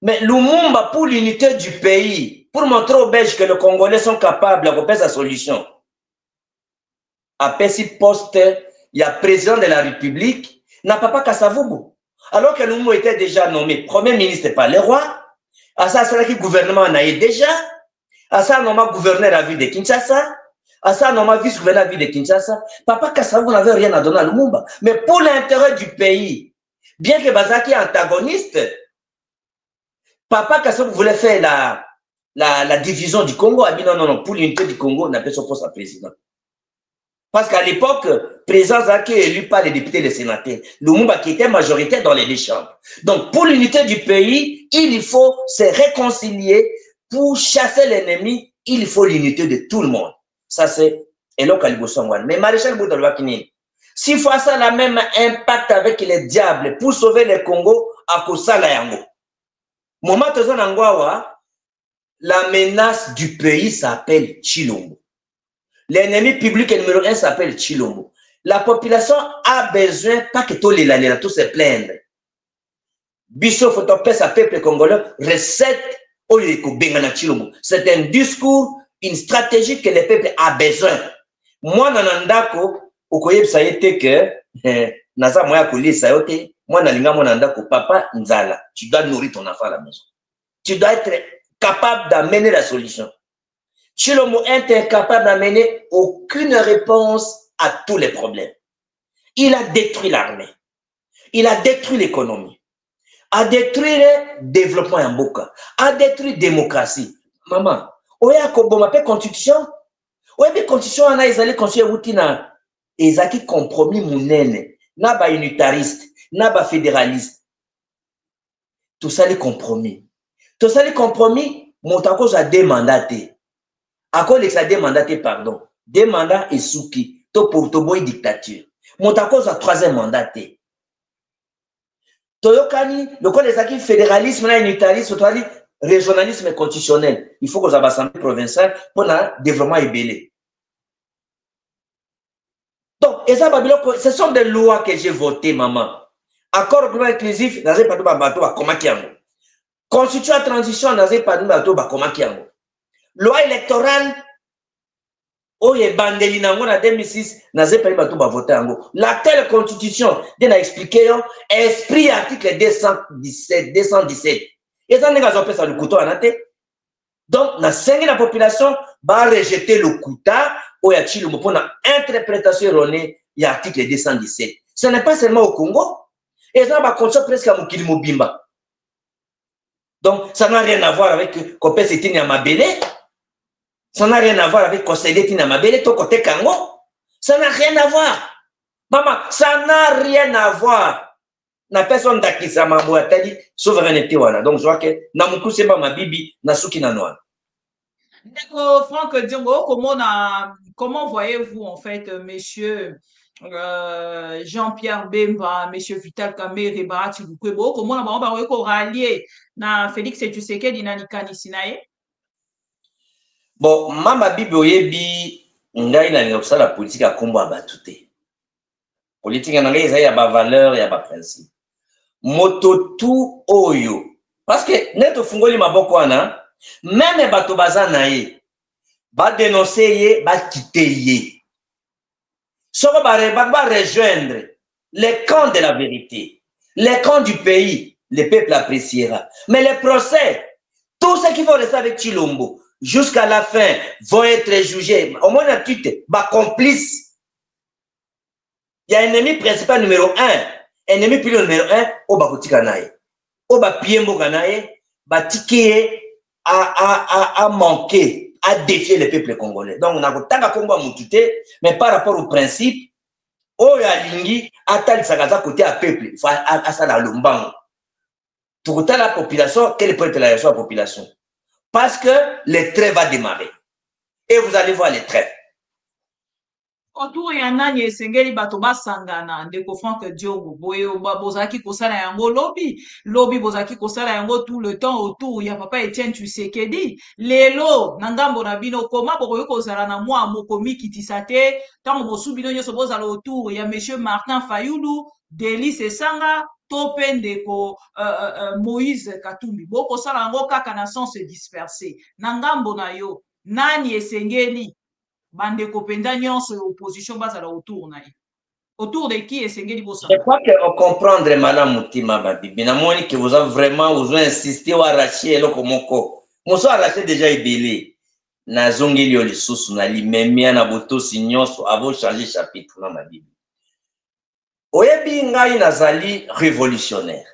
Mais Lumumba pour l'unité du pays, pour montrer aux Belges que les Congolais sont capables de faire sa solution. Après si poste, il y a président de la République, n'a pas Kasavubu. Alors que Lumumba était déjà nommé premier ministre par le roi, à ça c'est là que le gouvernement en a eu déjà, à ça nommé gouverneur à la ville de Kinshasa. À ça, non, ma vice-gouverneur de Kinshasa, Papa Kasavubu n'avait rien à donner à Lumumba. Mais pour l'intérêt du pays, bien que Bazaki est antagoniste, Papa Kasavubu voulait faire la division du Congo. Il a dit non, pour l'unité du Congo, on appelle son poste à président. Parce qu'à l'époque, président Zaki est élu par les députés et les sénateurs. Lumumba qui était majoritaire dans les deux chambres. Donc, pour l'unité du pays, il faut se réconcilier. Pour chasser l'ennemi, il faut l'unité de tout le monde. Ça, c'est Elok Alibosongwan. Mais Maréchal Boudalwa Kinini, s'il faut ça la même impact avec les diables pour sauver le Congo, à Kosala Yango. Moment la menace du pays s'appelle Tshilombo. L'ennemi public numéro 1 s'appelle Tshilombo. La population a besoin, pas que tous les tous se plaindre. Bisso Fotopé, sa peuple congolais, recette C'est un discours, une stratégie que le peuple a besoin. Moi, nanandako, okoyeb sa yete que, naza moya kuli sa yote, moi nalinga mon nandako, papa nzala, tu dois nourrir ton enfant à la maison. Tu dois être capable d'amener la solution. Chilomo est incapable d'amener aucune réponse à tous les problèmes. Il a détruit l'armée. Il a détruit l'économie. A détruit le développement en Boka. A détruit la démocratie. Maman, oya koboma pe constitution. Oya pe constitution ana ezali constitution wutina ezaki compromis munene. Na ba unitariste, na ba fédéraliste. Tout ça les compromis. Tout ça les compromis, motako a deux mandats. À quoi les a deux mandats, pardon. Deux mandats et souki. To pour to boy dictature. Motako a troisième mandat. Toyokani, le code des acquis fédéralisme, unitarisme, régionalisme constitutionnel. Il faut que vous ayez l'Assemblée provinciale pour le développement ébélé. Donc, ce sont des lois que j'ai votées, maman. Accord global inclusif, dans pas de bateau à Komakiango. Constitution à transition, dans pas de bateau à Komakiango. Loi électorale, oh, il y a bandeli nango na 2006, naze pas bateau à voter ango. L'actuelle constitution, on a expliqué, esprit article 217. Et ça, n'est pas ça le couteau à nate. Donc, na 5 la population va rejeter le couteau, ou y a chilo pour une interprétation erronée, il y a article 217. Ce n'est pas seulement au Congo. Et ça va continuer presque à Mokili Mobimba. Donc, ça n'a rien à voir avec Kopé Setini Amabele. Ça n'a rien à voir avec Kosedeti Amabele, ton côté Kango. Ça n'a rien à voir. Maman, ça n'a rien à voir. Na personne d'Akisa Mambo a dit souveraineté. Voilà. Donc, je vois que Namuku Seba Mabibi, Nasuki Nanoan. D'accord, Franck Diongo, comment voyez-vous en fait, monsieur Jean-Pierre Bemba, monsieur Vital Kamerhe, Barati Lukwebo, comment on va rallier na Félix Tshisekedi na likanisi na ye? Bon, mama bibi oyebi ngai na ngaksa la politique a kombo abatute. Politique na ngai ezali ya ba valeur ya ba principe. Moto tout oyo parce que neto fungoli maboko wana même bato baza na ye ba dénoncer ye ba quitter ye. Soko ba rejoindre les camps de la vérité, les camps du pays, le peuple appréciera. Mais les procès, tous ceux qui vont rester avec Chilombo jusqu'à la fin vont être jugés. Au moins, il y a complice. Il y a un ennemi principal numéro 1, ennemi pilier numéro 1, au Bakotikanaye. Au Bapiembo Kanaye, Batike a manqué, à défier le peuple congolais. Donc, on a tant à combat moutouté, mais par rapport au principe, Oya Lingi, Atal Sagaza côté à peuple, à ça la Lumbango. Tout à la population, quelle peut être la réaction de la population? Parce que le trait va démarrer. Et vous allez voir les traits. Autour ya nani esengeli bato basangana ndeko Franck Diongo boyo bozaki kosala yango lobby bozaki kosala yango tout le temps autour ya papa Etienne Tshisekedi lelo na ngambo na bino koma bokoyo kozala na mwa mokomi kitisa te tango bosu bino nyoso bozala autour ya monsieur Martin Fayulu Delis Esanga to pe ndeko Moïse Katumbi bokosala yango kaka na sens dispersé na ngambo na yo nani esengeli bande kopenda nyonso opposition bazala autour na ye autour de qui esengeli bosa. Je crois que on comprendre madame Mutima Babibi na moni que vous avez vraiment besoin insister ou arracher eloko moko moso arracher déjà ebele na zongeli yo lisusu na limemia na botosi nyonso avant changer chapitre na Babibi oyebi ngai nazali révolutionnaire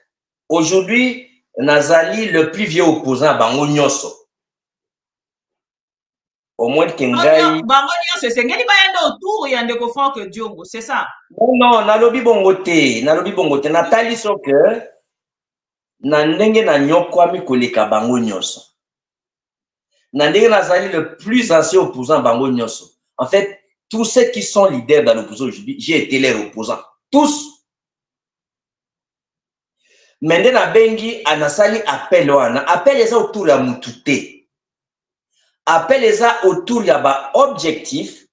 aujourd'hui nazali le plus vieux opposant bango nyonso. Au moins que ngai c'est sengeli bayenda autour ya ndeko Franck Diongo, c'est ça? Non, nalobi bongote natali so que na ndenge na nyokwami koleka bango nyonso. Na ndenge nazali le plus ancien opposant bango nyonso. En fait, tous ceux qui sont leaders dans l'opposition aujourd'hui, j'ai été leur opposant. Tous. Maintenant bengi anasali appel wana, appel eza autour ya mutute. Appelez ça autour de l'objectif,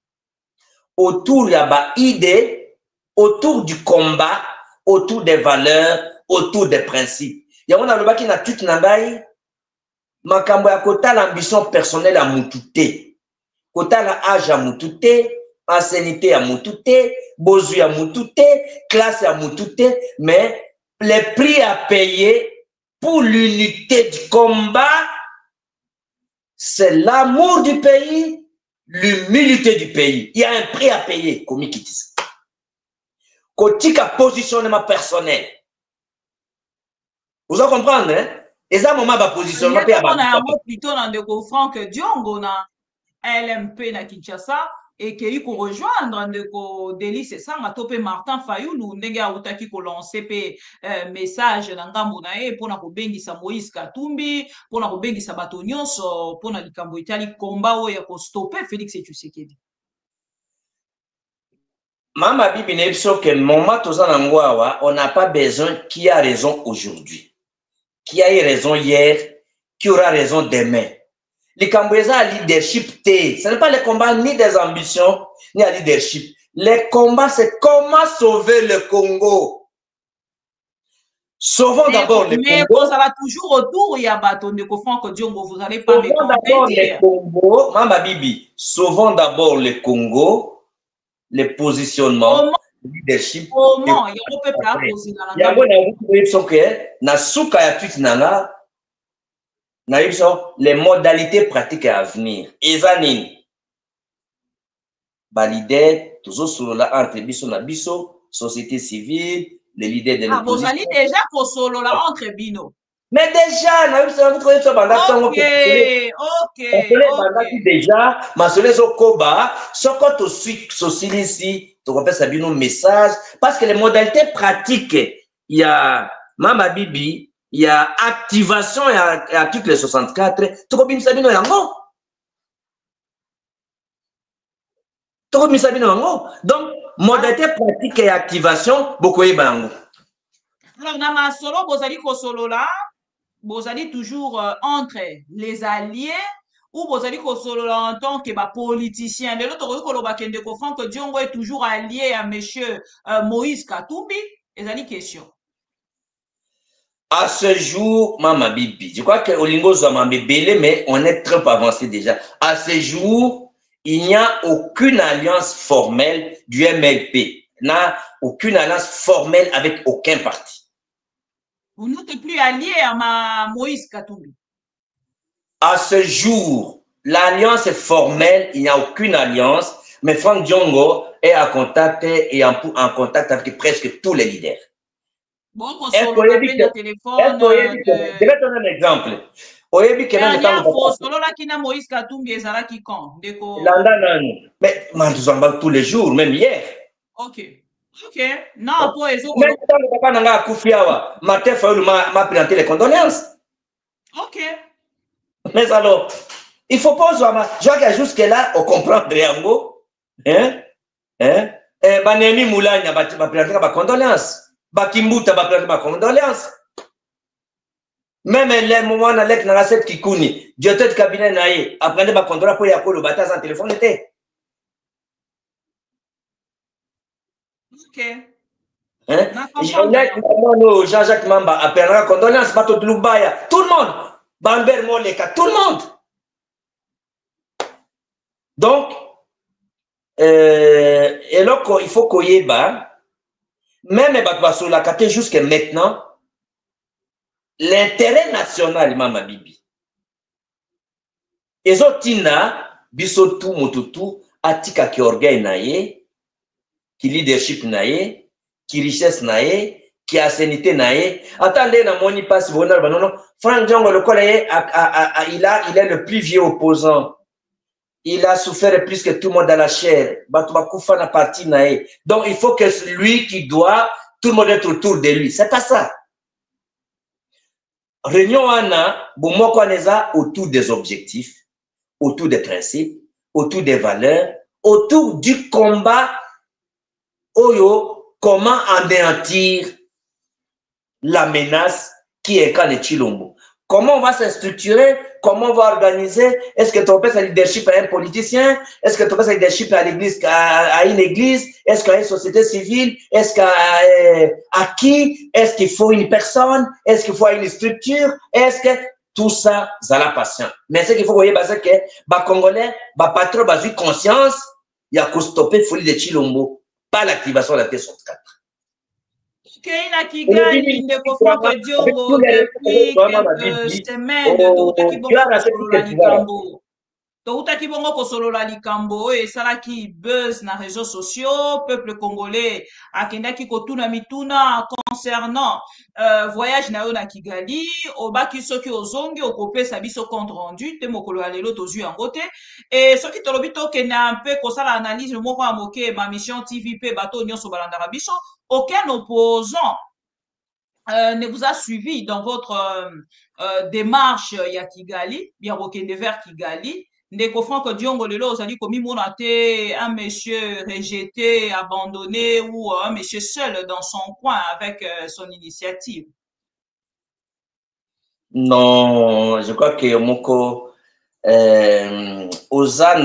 autour de l'idée, autour du combat, autour des valeurs, autour des principes. Il y a un qui n'a tout nangai, makambo ya kota l'ambition personnelle à mutute. Kota la âge à mutute, ancienneté à mutute, bozu à mutute, classe à mutute, mais les prix à payer pour l'unité du combat, c'est l'amour du pays, l'humilité du pays. Il y a un prix à payer, comme il dit ça. Kotika positionnement personnel. Vous en comprenez, hein? Et ça, moment, ma positionnement. On a un mot plutôt dans le Franck Diongo, na LMP na Kinshasa, et qui a rejoindre ndeko Délice Sanga topé Martin Fayulu ndenge autaki ko lancer pe message na ngambo na ye pona ko bengisa Moïse Katumbi pona ko bengisa bato nyonso pona likambo itali combat oyo ko stopper Félix Tshisekedi. Mama Bibi Nebso que moment tozana ngwawa, on n'a pas besoin qui a raison aujourd'hui. Qui a eu raison hier, qui aura raison demain. Les Cambouézans à leadership T. Ce n'est pas les combats ni des ambitions, ni à leadership. Les combats, c'est comment sauver le Congo. Sauvons d'abord le Congo. Mais vous allez toujours autour, il y a bâton de Franck Diongo, vous n'allez pas sauvons d'abord le Congo. Mama Bibi, sauvons d'abord le Congo, les positionnements, le leadership. Comment? Il y a un peu à poser dans la les modalités pratiques à venir. Ezanine. Balidé, toujours sur la entre biso na biso, société civile, les leaders de l'opposition. Vous allez déjà pour solo la entre bino. Mais déjà, na biso na biso banda OK. Déjà, masole zo koba, soko to suite socialisi, to repère ça bino message parce que les modalités pratiques, il y a Mama Bibi, il y a activation et article 64. Tu comprends ça bien yango? Tu comprends ça bien yango? Donc modalité pratique et activation beaucoup est bango. Alors na ma solo bozali ko solo là, bozali toujours entre les alliés ou bozali ko solo là en tant que politicien. De l'autre côté ko loba kende ko Franck Diongo est toujours allié à monsieur Moïse Katumbi. Ezali question. À ce jour, Mama Bibi, je crois que Olingo Zama Bébélé, mais on est trop avancé déjà. À ce jour, il n'y a aucune alliance formelle du MLP. Il n'y a aucune alliance formelle avec aucun parti. Vous n'êtes plus allié à Moïse Katumbi. À ce jour, l'alliance est formelle, il n'y a aucune alliance, mais Franck Diongo est en contact et en contact avec presque tous les leaders. Bon, je vais te donner un exemple. Mais tous les jours, même hier. Ok. Non, pour les autres. Même quand Martin Fayulu m'a présenté les condoléances. Ok. Mais alors, il ne faut pas je vois que jusque-là, on comprend Driango. Banemi Moulanya m'a présenté les condoléances. Bakimbuta baplante ba condoléances. Même les moments dans lesquels na cette kikuni, directeur de cabinet naïe, après ba condoléances pour yakolo bata sans téléphone était. OK. Hein? Jean-Jacques Mamba appellera condoléances bato de Lubaya, tout le monde. Bamber Moleka, tout le monde. Donc et là il faut koyeba même jusqu'à maintenant, l'intérêt national, Mama Bibi. Et Zotina, Bisotu Motutu, Atika qui orgueil naïe, qui leadership naïe, qui richesse naïe, qui assainité naïe. Attendez, na moni passe bonheur, non, Franck Diongo, le collègue, il est le plus vieux opposant. Il a souffert plus que tout le monde dans la chair. Donc, il faut que c'est lui qui doit, tout le monde être autour de lui. C'est pas ça. Réunion Anna, autour des objectifs, autour des principes, autour des valeurs, autour du combat, comment anéantir la menace qui est quand Chilombo. Comment on va se structurer? Comment on va organiser? Est-ce que tu passes un leadership à un politicien? Est-ce que tu passes un leadership à l'église, à une église? Est-ce qu'à une société civile? Est-ce qu'à qui? Est-ce qu'il faut une personne? Est-ce qu'il faut une structure? Est-ce que tout ça, zala patient. Mais ce qu'il faut voir, c'est que les Congolais, les patrons, ont eu conscience, il y a qu'à stopper folie de Chilombo, pas l'activation de la T64. Keina Kigali, ndeko Franck Diongo, depuis quelques semaines, toutaki bongo kosolola likambo. Toutaki bongo kosolola likambo, et salaki buzz na réseaux sociaux, peuple congolais, akendaki kotuna mituna concernant voyage na yo na Kigali, obaki soki ozongi, okopesa biso compte rendu, te mokolo ya lelo tozwi yango te, et soki tolobi tokende un peu kosala analyse moko ya moke, ma mission TV pe bato nyonso balandaka biso, aucun opposant ne vous a suivi dans votre démarche ya Kigali, bien okende vers Kigali. Ndeko Franck Diongo lelo ozali komi mona te un monsieur rejeté, abandonné ou un monsieur seul dans son coin avec son initiative. Non, je crois que moko oza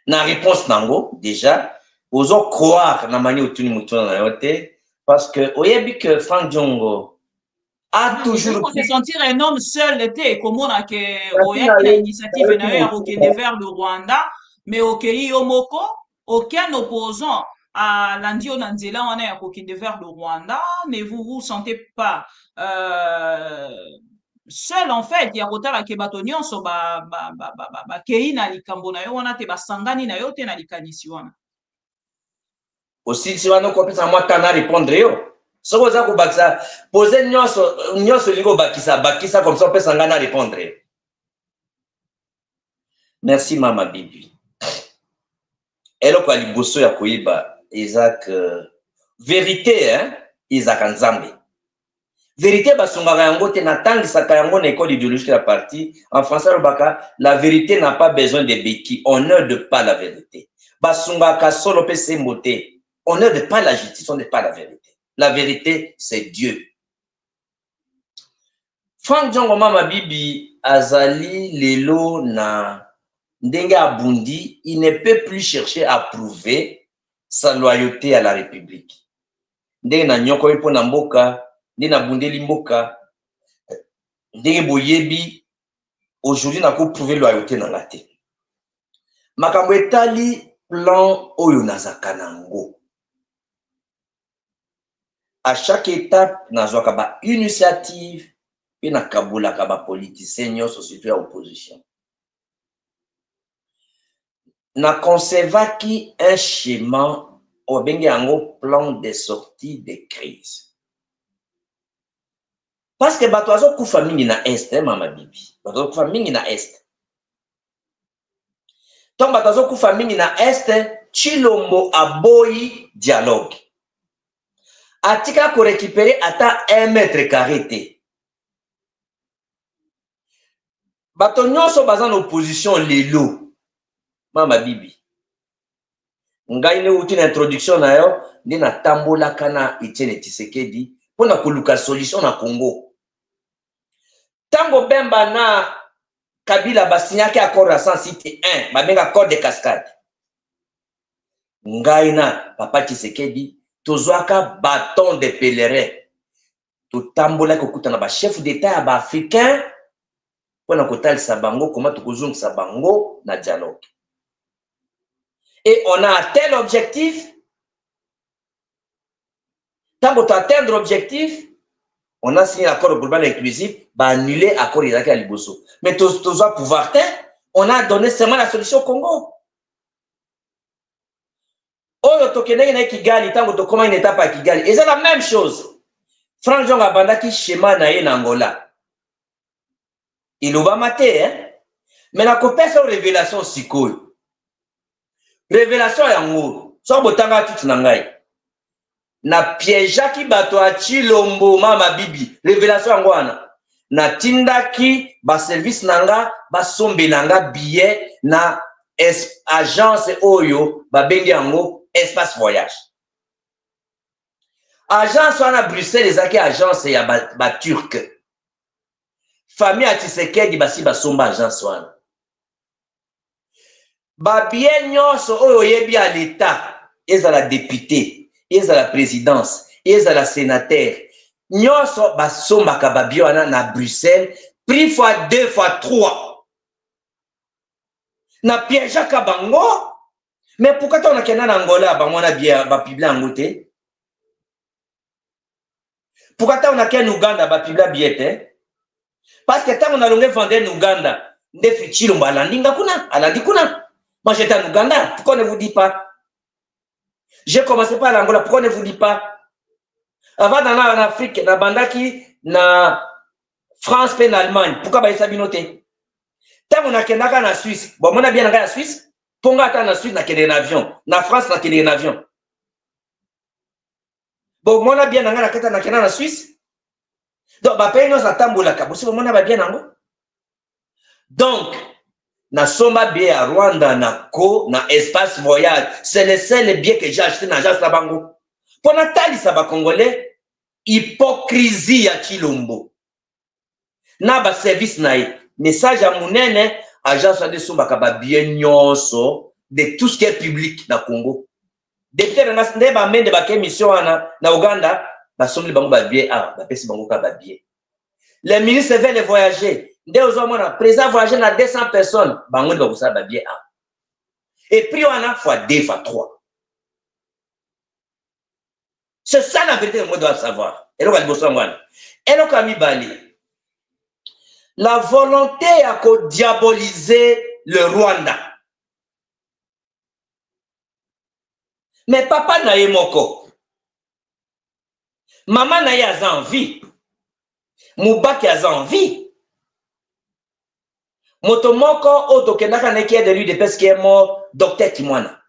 na réponse nango déjà, ozo croire na mani otuni mutuna na yote parce que oyebi que Franck Diongo a toujours pour se sentir un homme seul était comme on a que oya na initiative na ya okende vers le Rwanda mais okei yomoko aucun opposant à l'andio na nzela wana ya kokende vers le Rwanda ne vous sentez pas seul en fait ya kotala ke bato nyonso ba kei na likambo na yo wana te basangani na yo te na likanisi wana aussi si wana kopesa moi tana répondre yo ce que ça bakisa poser nyonso liko bakisa comme ça pesa ngana répondre. Merci mama bibi. Elo kwa liboso ya koyiba Isaac vérité hein Isaac Nzambe. Vérité basungaka yango te natangisaka yango na école idéologique la partie en français lobaka la vérité n'a pas besoin de béquilles, on ne de pas la vérité. Basungaka solo pe sembote, on ne de pas la justice, on ne pas la vérité. La vérité, c'est Dieu. Franck Diongo mama bibi azali lelo na ndenge abundi, il ne peut plus chercher à prouver sa loyauté à la République. Ndenge na nyoko ipo na mboka, ndenge na bundeli mboka, ndenge boyebi aujourd'hui na ko prouver loyauté na ngate. Makambo etali plan oyo nazaka nango. À chaque étape, nous avons une initiative et nous avons des politiciens surtout à l'opposition. Nous conservons un schéma ou un plan de sortie de crise. Parce que nous avons une famille na Est, Mama Bibi. Nous avons une famille na Est. Donc, nous avons une famille na Est, Chilombo aboyi dialogue. Atika ko récupérer ata 1 mètre carré. Bato nyonso baza na opposition lelo. Mama bibi. Ngai ne uti na introduction na yo, ndi na tambola kana Etienne Tshisekedi pona koluka solution na Congo. Tango Bemba na Kabila basinyaki accord à 101, babenga accord de cascade. Ngai na papa Tshisekedi tozwaka bâton de pèlerin. Totambola kokutana ba chef d'état ya ba africain pona kotalisa bango comment tokozongisa bango na dialogue. Et on a atteint l'objectif. Tant qu'on atteint l'objectif, on a signé l'accord global inclusif, bah annuler l'accord Isaac à Liboso. Mais tous pouvoir on a donné seulement la solution au Congo. Oyo tokende na Kigali tango to comment une étape à Kigali. Et c'est la même chose. Franck Diongo abandaki schéma na ye na Angola. Il va mater hein. Mais la kopesa révélation sikoyo. Révélation ya nguru. So botanga tutu na ngai. Na pièjaki bato a Chilombo mama bibi. Révélation yango wana. Na tindaki ba service nanga ba sombe nanga billet na agence oyo ba bengi yango espace voyage. Agence wana Bruxelles ezaki agence ya ba turc. Famille a Tshisekedi basi ba somba agence wana. Ba billet nyonso oyo yebi à l'état, ezala député, ezala présidence, ezala sénateur, nyonso basombaka babie wana na Bruxelles prix fois 2 fois 3 na piégeaka bango. Mais pourquoi tu as un Angola bango na bie bapibla yango te? Pourquoi tu as un Uganda bapibla bie te? Parce que tant on a longué vendre en Uganda, des fichis l'on balandinga kuna, alandi kuna. Moi j'étais en Uganda, pourquoi on ne vous dit pas? J'ai commencé par l'Angola, pourquoi on ne vous dit pas? Avant dans en Afrique, na bandaki na France et en Allemagne, pourquoi ba isa binote? Tant on a kenaka na Suisse, bon on a bien na Suisse, ponga ata na Suisse na kende na avion, na France na kende na avion. Bon on a bien na keta na kenda na Suisse. Donc ba pays nous atambola ka, bosi on a ba bien nango. Donc na soma bien à Rwanda na na espace voyage, c'est le seul bien que j'ai acheté dans l'agence Labango. Pour Nathalie Saba Congolais, hypocrisie à Chilombo. Na ba service naï, message à Mounene, agence de Soma Kaba bien nyonso de tout ce qui est public na Congo. Depuis que nous avons mené des missions na Uganda, ba somli bango ba bien ba pesi bango ka ba bien. Les ministres veulent voyager. Dès aujourd'hui, le président voyage à 200 personnes. Et puis, on a fois 2 fois 3. C'est ça la vérité que moi dois savoir. Et donc, la volonté à diaboliser le Rwanda. Mais papa n'a eu moko. Maman n'a eu envie. Moubaki a envie. Motomoko otokendaka nekia de lui de parce qu'il est mort docteur Kimwana.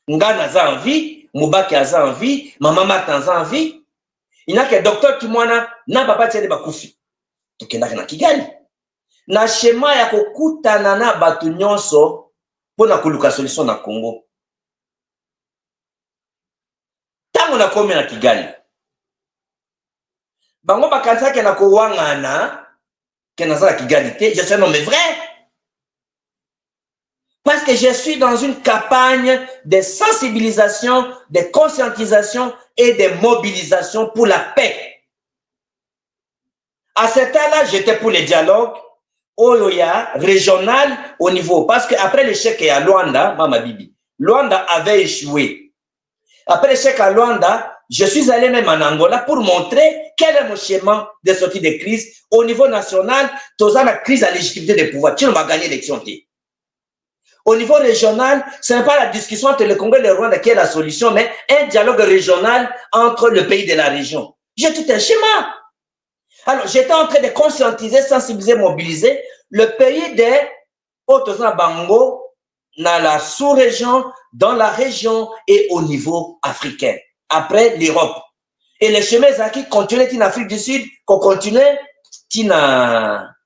Ngana za envie, Moubaki a envie, maman Martin a envie. Il n'a que docteur Kimwana na papa tiende bakufi. Tokendaka na Kigali. Na schéma ya kokutana na batu nyonso pona koluka solution na Congo. Tango na komi na Kigali. Bango bakanisa ke na kowangana je suis un homme vrai. Parce que je suis dans une campagne de sensibilisation, de conscientisation et de mobilisation pour la paix. À ce temps-là, j'étais pour le dialogue régional au niveau. Parce qu'après l'échec à Luanda, Mama Bibi, Luanda avait échoué. Après l'échec à Luanda, je suis allé même en Angola pour montrer quel est mon schéma de sortie de crise. Au niveau national, tout ça, la crise à légitimité des pouvoirs. Tu ne vas gagner l'élection. Au niveau régional, ce n'est pas la discussion entre le Congo et le Rwanda qui est la solution, mais un dialogue régional entre le pays de la région. J'ai tout un schéma. Alors, j'étais en train de conscientiser, sensibiliser, mobiliser le pays des Hautes-Zan Bango dans la sous-région, dans la région et au niveau africain. Après l'Europe. Et les chemins qui continuaient en Afrique du Sud, qu'on continuait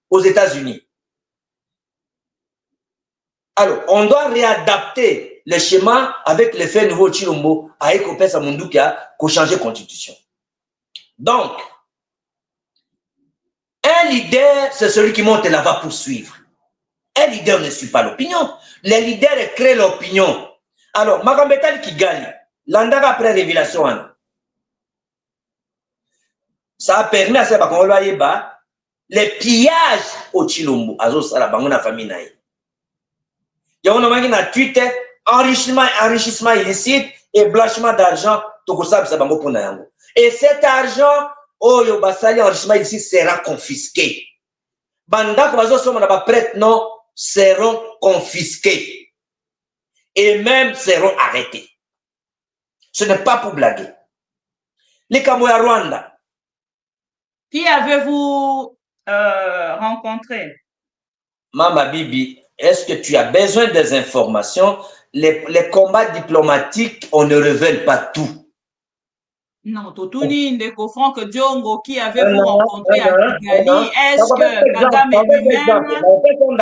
aux États-Unis. Alors, on doit réadapter le schéma avec l'effet nouveau Chilombo à Ekopesa Mundukia pour changer la constitution. Donc, un leader, c'est celui qui monte là va poursuivre. Un leader ne suit pas l'opinion. Les leaders créent l'opinion. Alors, Magambetali qui gagne. L'andaka après révélation, ça a permis à ce les pillages au Chilombo, à la banque famille. Il y a un Twitter, enrichissement illicite et blanchiment d'argent. Et cet argent, enrichissement illicite sera confisqué. Seront confisqués et même seront arrêtés. Ce n'est pas pour blaguer. Les Kamoya Rwanda. Qui avez-vous rencontré? Mama Bibi, est-ce que tu as besoin des informations? Les combats diplomatiques, on ne révèle pas tout. Non, Totuni Ndeko Franck Diongo, qui avez-vous rencontré à Kigali? Est-ce que Kagame lui-même ou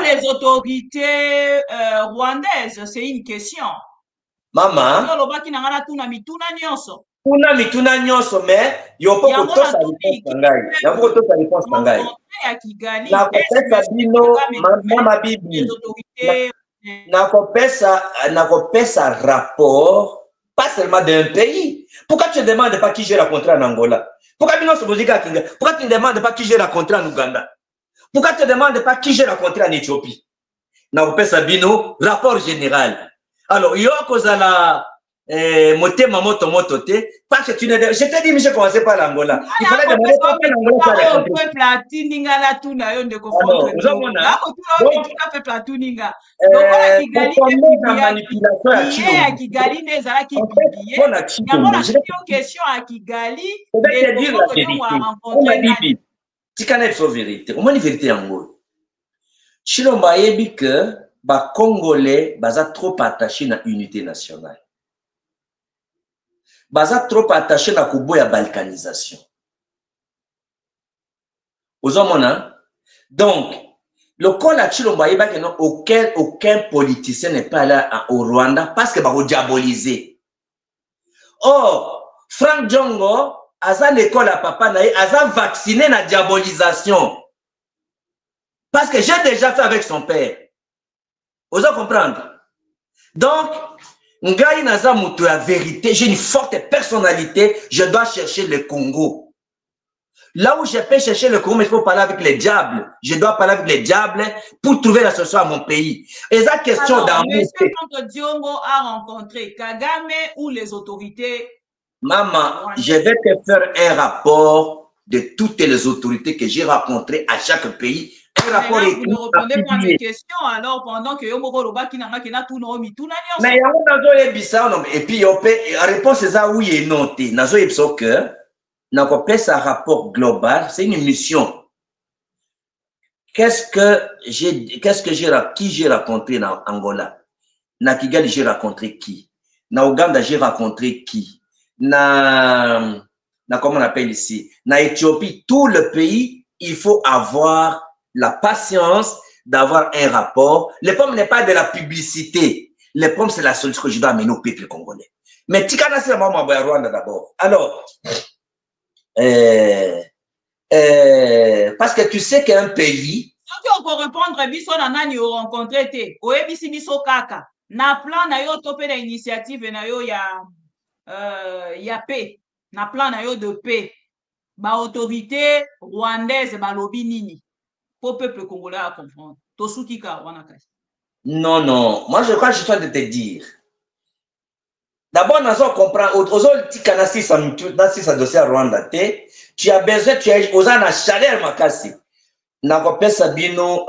les autorités rwandaises? C'est une question. Maman, kuna mituna nyonso mais yopo kotosa réponse ngai. Na kopesa bino mama bibi. Na kopesa rapport pas seulement d'un pays. Pourquoi tu ne demandes pas qui j'ai rencontré en Angola? Pourquoi tu ne demandes pas qui j'ai rencontré en Ouganda? Pourquoi tu ne demandes pas qui j'ai rencontré en Éthiopie? Na Sabino, rapport général. Alors, il y a cause à la motema moto te, parce que tu ne. Je t'ai dit, mais j'ai commencé par l'Angola. Il fallait demander pourquoi l'Angola ça a rencontré. Peuple à Tuninga la tuna yo de Alors, vous avez peuple à Tuninga. Donc, voilà Kigali à Kigali ne zala ki publié. Yango na question à Kigali. Je vais te dire la vérité. Tu connais la vérité. Au moins la vérité en gros. Chilomba yebi que ba Congolais baza trop attachés na unité nationale. Baza trop attachés na kubo ya balkanisation. Ozomona. Donc, le col à Chilomba yebi que non aucun politicien n'est pas là au Rwanda parce que ba diaboliser. Or, Frank Djongo aza l'école à papa nae aza vacciné na diabolisation. Parce que j'ai déjà fait avec son père. Vous allez comprendre. Donc, Ngai Naza Moutou, la vérité, j'ai une forte personnalité, je dois chercher le Congo. Là où je peux chercher le Congo, mais il faut parler avec les diables. Je dois parler avec les diables pour trouver la solution à mon pays. Et la question d'amour. Monsieur Diongo a rencontré Kagame ou les autorités? Maman, je vais te faire un rapport de toutes les autorités que j'ai rencontrées à chaque pays. Rapport vous ne répondez pas à mes questions alors pendant que Yomoko Loba qui n'a pas tout non mi tout n'a mais et puis la réponse est ça oui et non nazo yebso que na ko pesa rapport global c'est une mission. Qu'est-ce que j'ai rencontré dans Angola? Na Kigali j'ai rencontré qui? Na Ouganda j'ai rencontré qui? Na comment on appelle ici? Na Éthiopie, tout le pays, il faut avoir la patience d'avoir un rapport. Le problème n'est pas de la publicité. Le problème, c'est la solution que je dois amener au peuple congolais. Mais Tikana, c'est le moment de Rwanda d'abord. Alors, parce que tu sais qu'un pays... Si on peut répondre, biso nanani yo rencontré te, oebisi biso kaka, na plan na yo topé na initiative na yo ya paix, na plan na yo de paix, ba autorité rwandaise ba lobi nini. Pour le peuple congolais à comprendre. Non, non. Moi, je crois que je suis en train de te dire. D'abord, nous allons comprendre. Tu as besoin, tu as besoin de chaleur, Makassi. Nous avons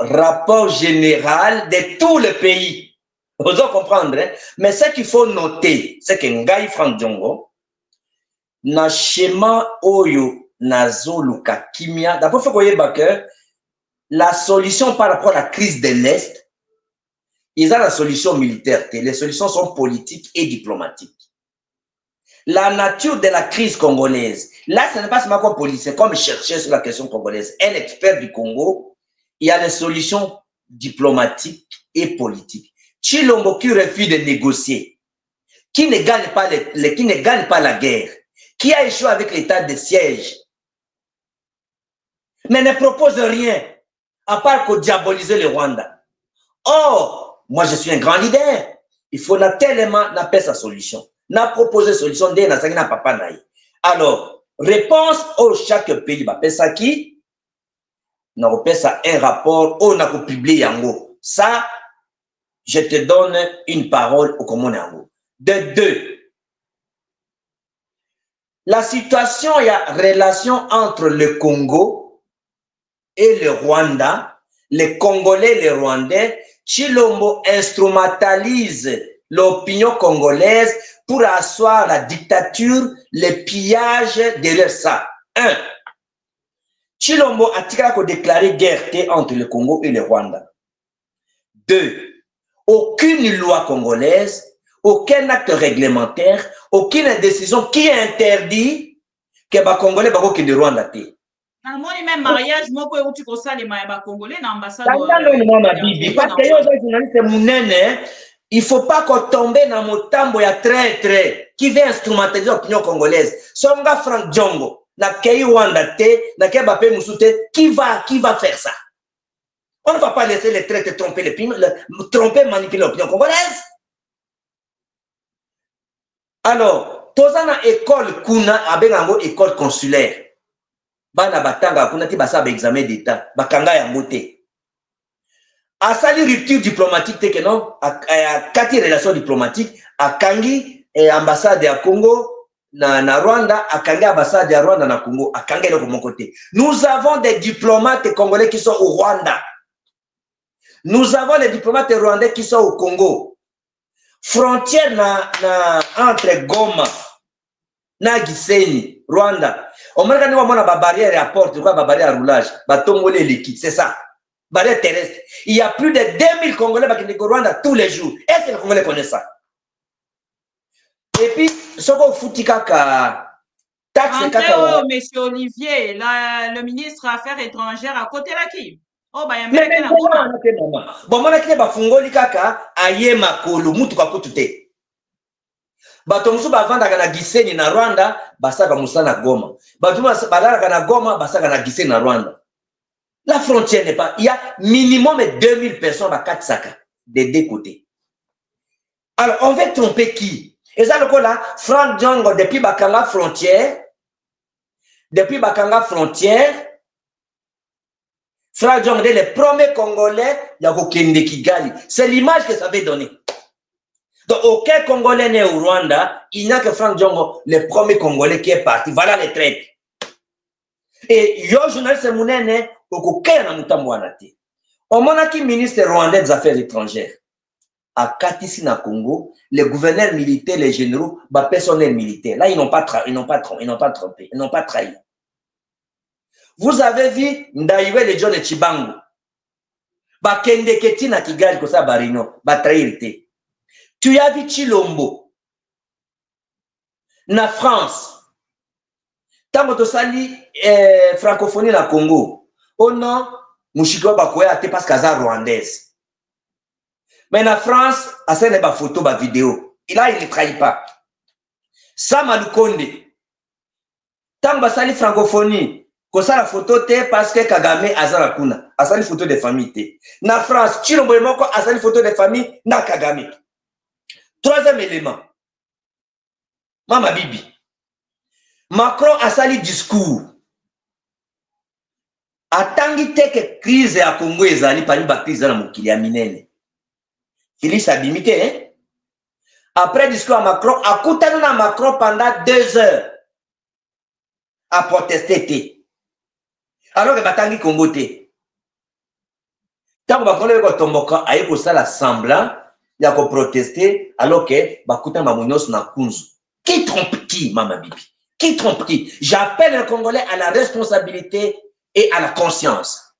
un rapport général de tout le pays. Vous allez comprendre. Hein? Mais ce qu'il faut noter, c'est que Ngai Frank Djongo, na schéma Oyo, Nazo Luka Kimia, d'abord, il faut que que la solution par rapport à la crise de l'Est, ils ont la solution militaire. Les solutions sont politiques et diplomatiques. La nature de la crise congolaise, là, ce n'est pas seulement comme policier, comme chercheur sur la question congolaise. Un expert du Congo, il y a les solutions diplomatiques et politiques. Chilombo qui refuse de négocier, qui ne gagne pas la guerre, qui a échoué avec l'état de siège, mais ne propose rien. À part que diaboliser le Rwanda. Or, moi je suis un grand leader. Il faut tellement n'a sa solution. N'a proposé solution dès n'a n'a papa naï. Alors, réponse au chaque pays va faire ça qui? N'a pas ça un rapport on a publié yango. Ça, je te donne une parole au commun yango. De deux. La situation, il y a relation entre le Congo et le Rwanda, les Congolais et les Rwandais, Chilombo instrumentalise l'opinion congolaise pour asseoir la dictature, le pillage derrière ça. 1. Chilombo a déclaré guerre entre le Congo et le Rwanda. 2. Aucune loi congolaise, aucun acte réglementaire, aucune décision qui interdit que les Congolais soient de Rwanda. Même mariage, moi, tu consales les Congolais dans l'ambassade. Parce que il ne faut pas qu'on tombe dans mon tambo ya traître qui veut instrumentaliser l'opinion congolaise. Songa Frank Djongo, na Kei Rwanda te, na Kei Bapé Moussouté, qui va faire ça? On ne va pas laisser les traîtres tromper, manipuler l'opinion congolaise. Alors, toza na école kuna abenga yango école consulaire bana batanga kuna ti basala ba examen d'état bakanga yango te asali rupture diplomatique te ke non akati relation diplomatique akangi ambassade ya Congo na Rwanda, akangi ambassade ya Rwanda na Congo, akangi eloko moko te. Nous avons des diplomates congolais qui sont au Rwanda. Nous avons les diplomates rwandais qui sont au Congo. Frontière entre Goma na Gisenyi, Rwanda. On m'a dit qu'on a ba barrière à porte, quoi ba barrière à roulage, ba tongolé liquide, c'est ça. Barrière terrestre. Il y a plus de 2000 Congolais qui sont au Rwanda tous les jours. Est-ce que les Congolais connaissent ça? Et puis, ce qu'on fout kaka taxe kaka. Monsieur Olivier, le ministre des Affaires étrangères à côté là qui? Oh bah il y a un bon, moi qui ba fungoli kaka aye makolo mutu ka kutute. Bato musu ba vanda kana Gisenyi na Rwanda, basaka musana Goma. Bato musu badala kana Goma, basaka na Gisenyi na Rwanda. La frontière n'est pas, il y a minimum 2000 personnes à 4 sacs des deux côtés. Alors, on veut tromper qui? Et ça, le coup là, Frank Diongo, depuis Bakanga frontière, Frank Diongo est le premier Congolais, il y a Kende Kigali. C'est l'image que ça veut donner. Donc, aucun Congolais né au Rwanda, il n'y a que Frank Diongo, le premier Congolais qui est parti. Voilà les traits. Et yo journaliste Mounene, aucun n'a moutamouana. Au monarque ministre rwandais des Affaires étrangères. À Katisi na Congo, les gouverneurs militaires, les généraux, bah personnel militaire. Là, ils n'ont pas trompé, ils n'ont pas trahi. Vous avez vu Ndaïwe le John Chibango. Bah Kendeketi na Kigali kosa barino, bah trahirité. Tu as vu Chilombo na France. Tango to sali francophonie na Congo. Oh non, Mouchiko bakoya te parce qu'aza rwandaise. Mais en France, à ce n'est pas photo, pas vidéo. Et là, il ne trahit pas. Ça m'a Lukonde. Tant que ça francophonie, que ça la photo te parce que Kagame a la kuna. A ça photo de famille. Na France, Chilombo Moko a ça photo de famille na Kagame. Troisième élément. Mama Bibi. Macron a sali discours. Atangi te que crise à Congo ezali pani ba crise na mokili ya minene. Félix a limité, hein? Après le discours à Macron, a coûté à Macron pendant 2 heures à protester. Alors que Batangi Congo té. Tant que Bakonde Tomboka a eu ça semblant, il a protester alors que Bakuta Mamounos na Kunzu. Qui trompe qui, Mama Bibi? Qui trompe qui? J'appelle les Congolais à la responsabilité et à la conscience.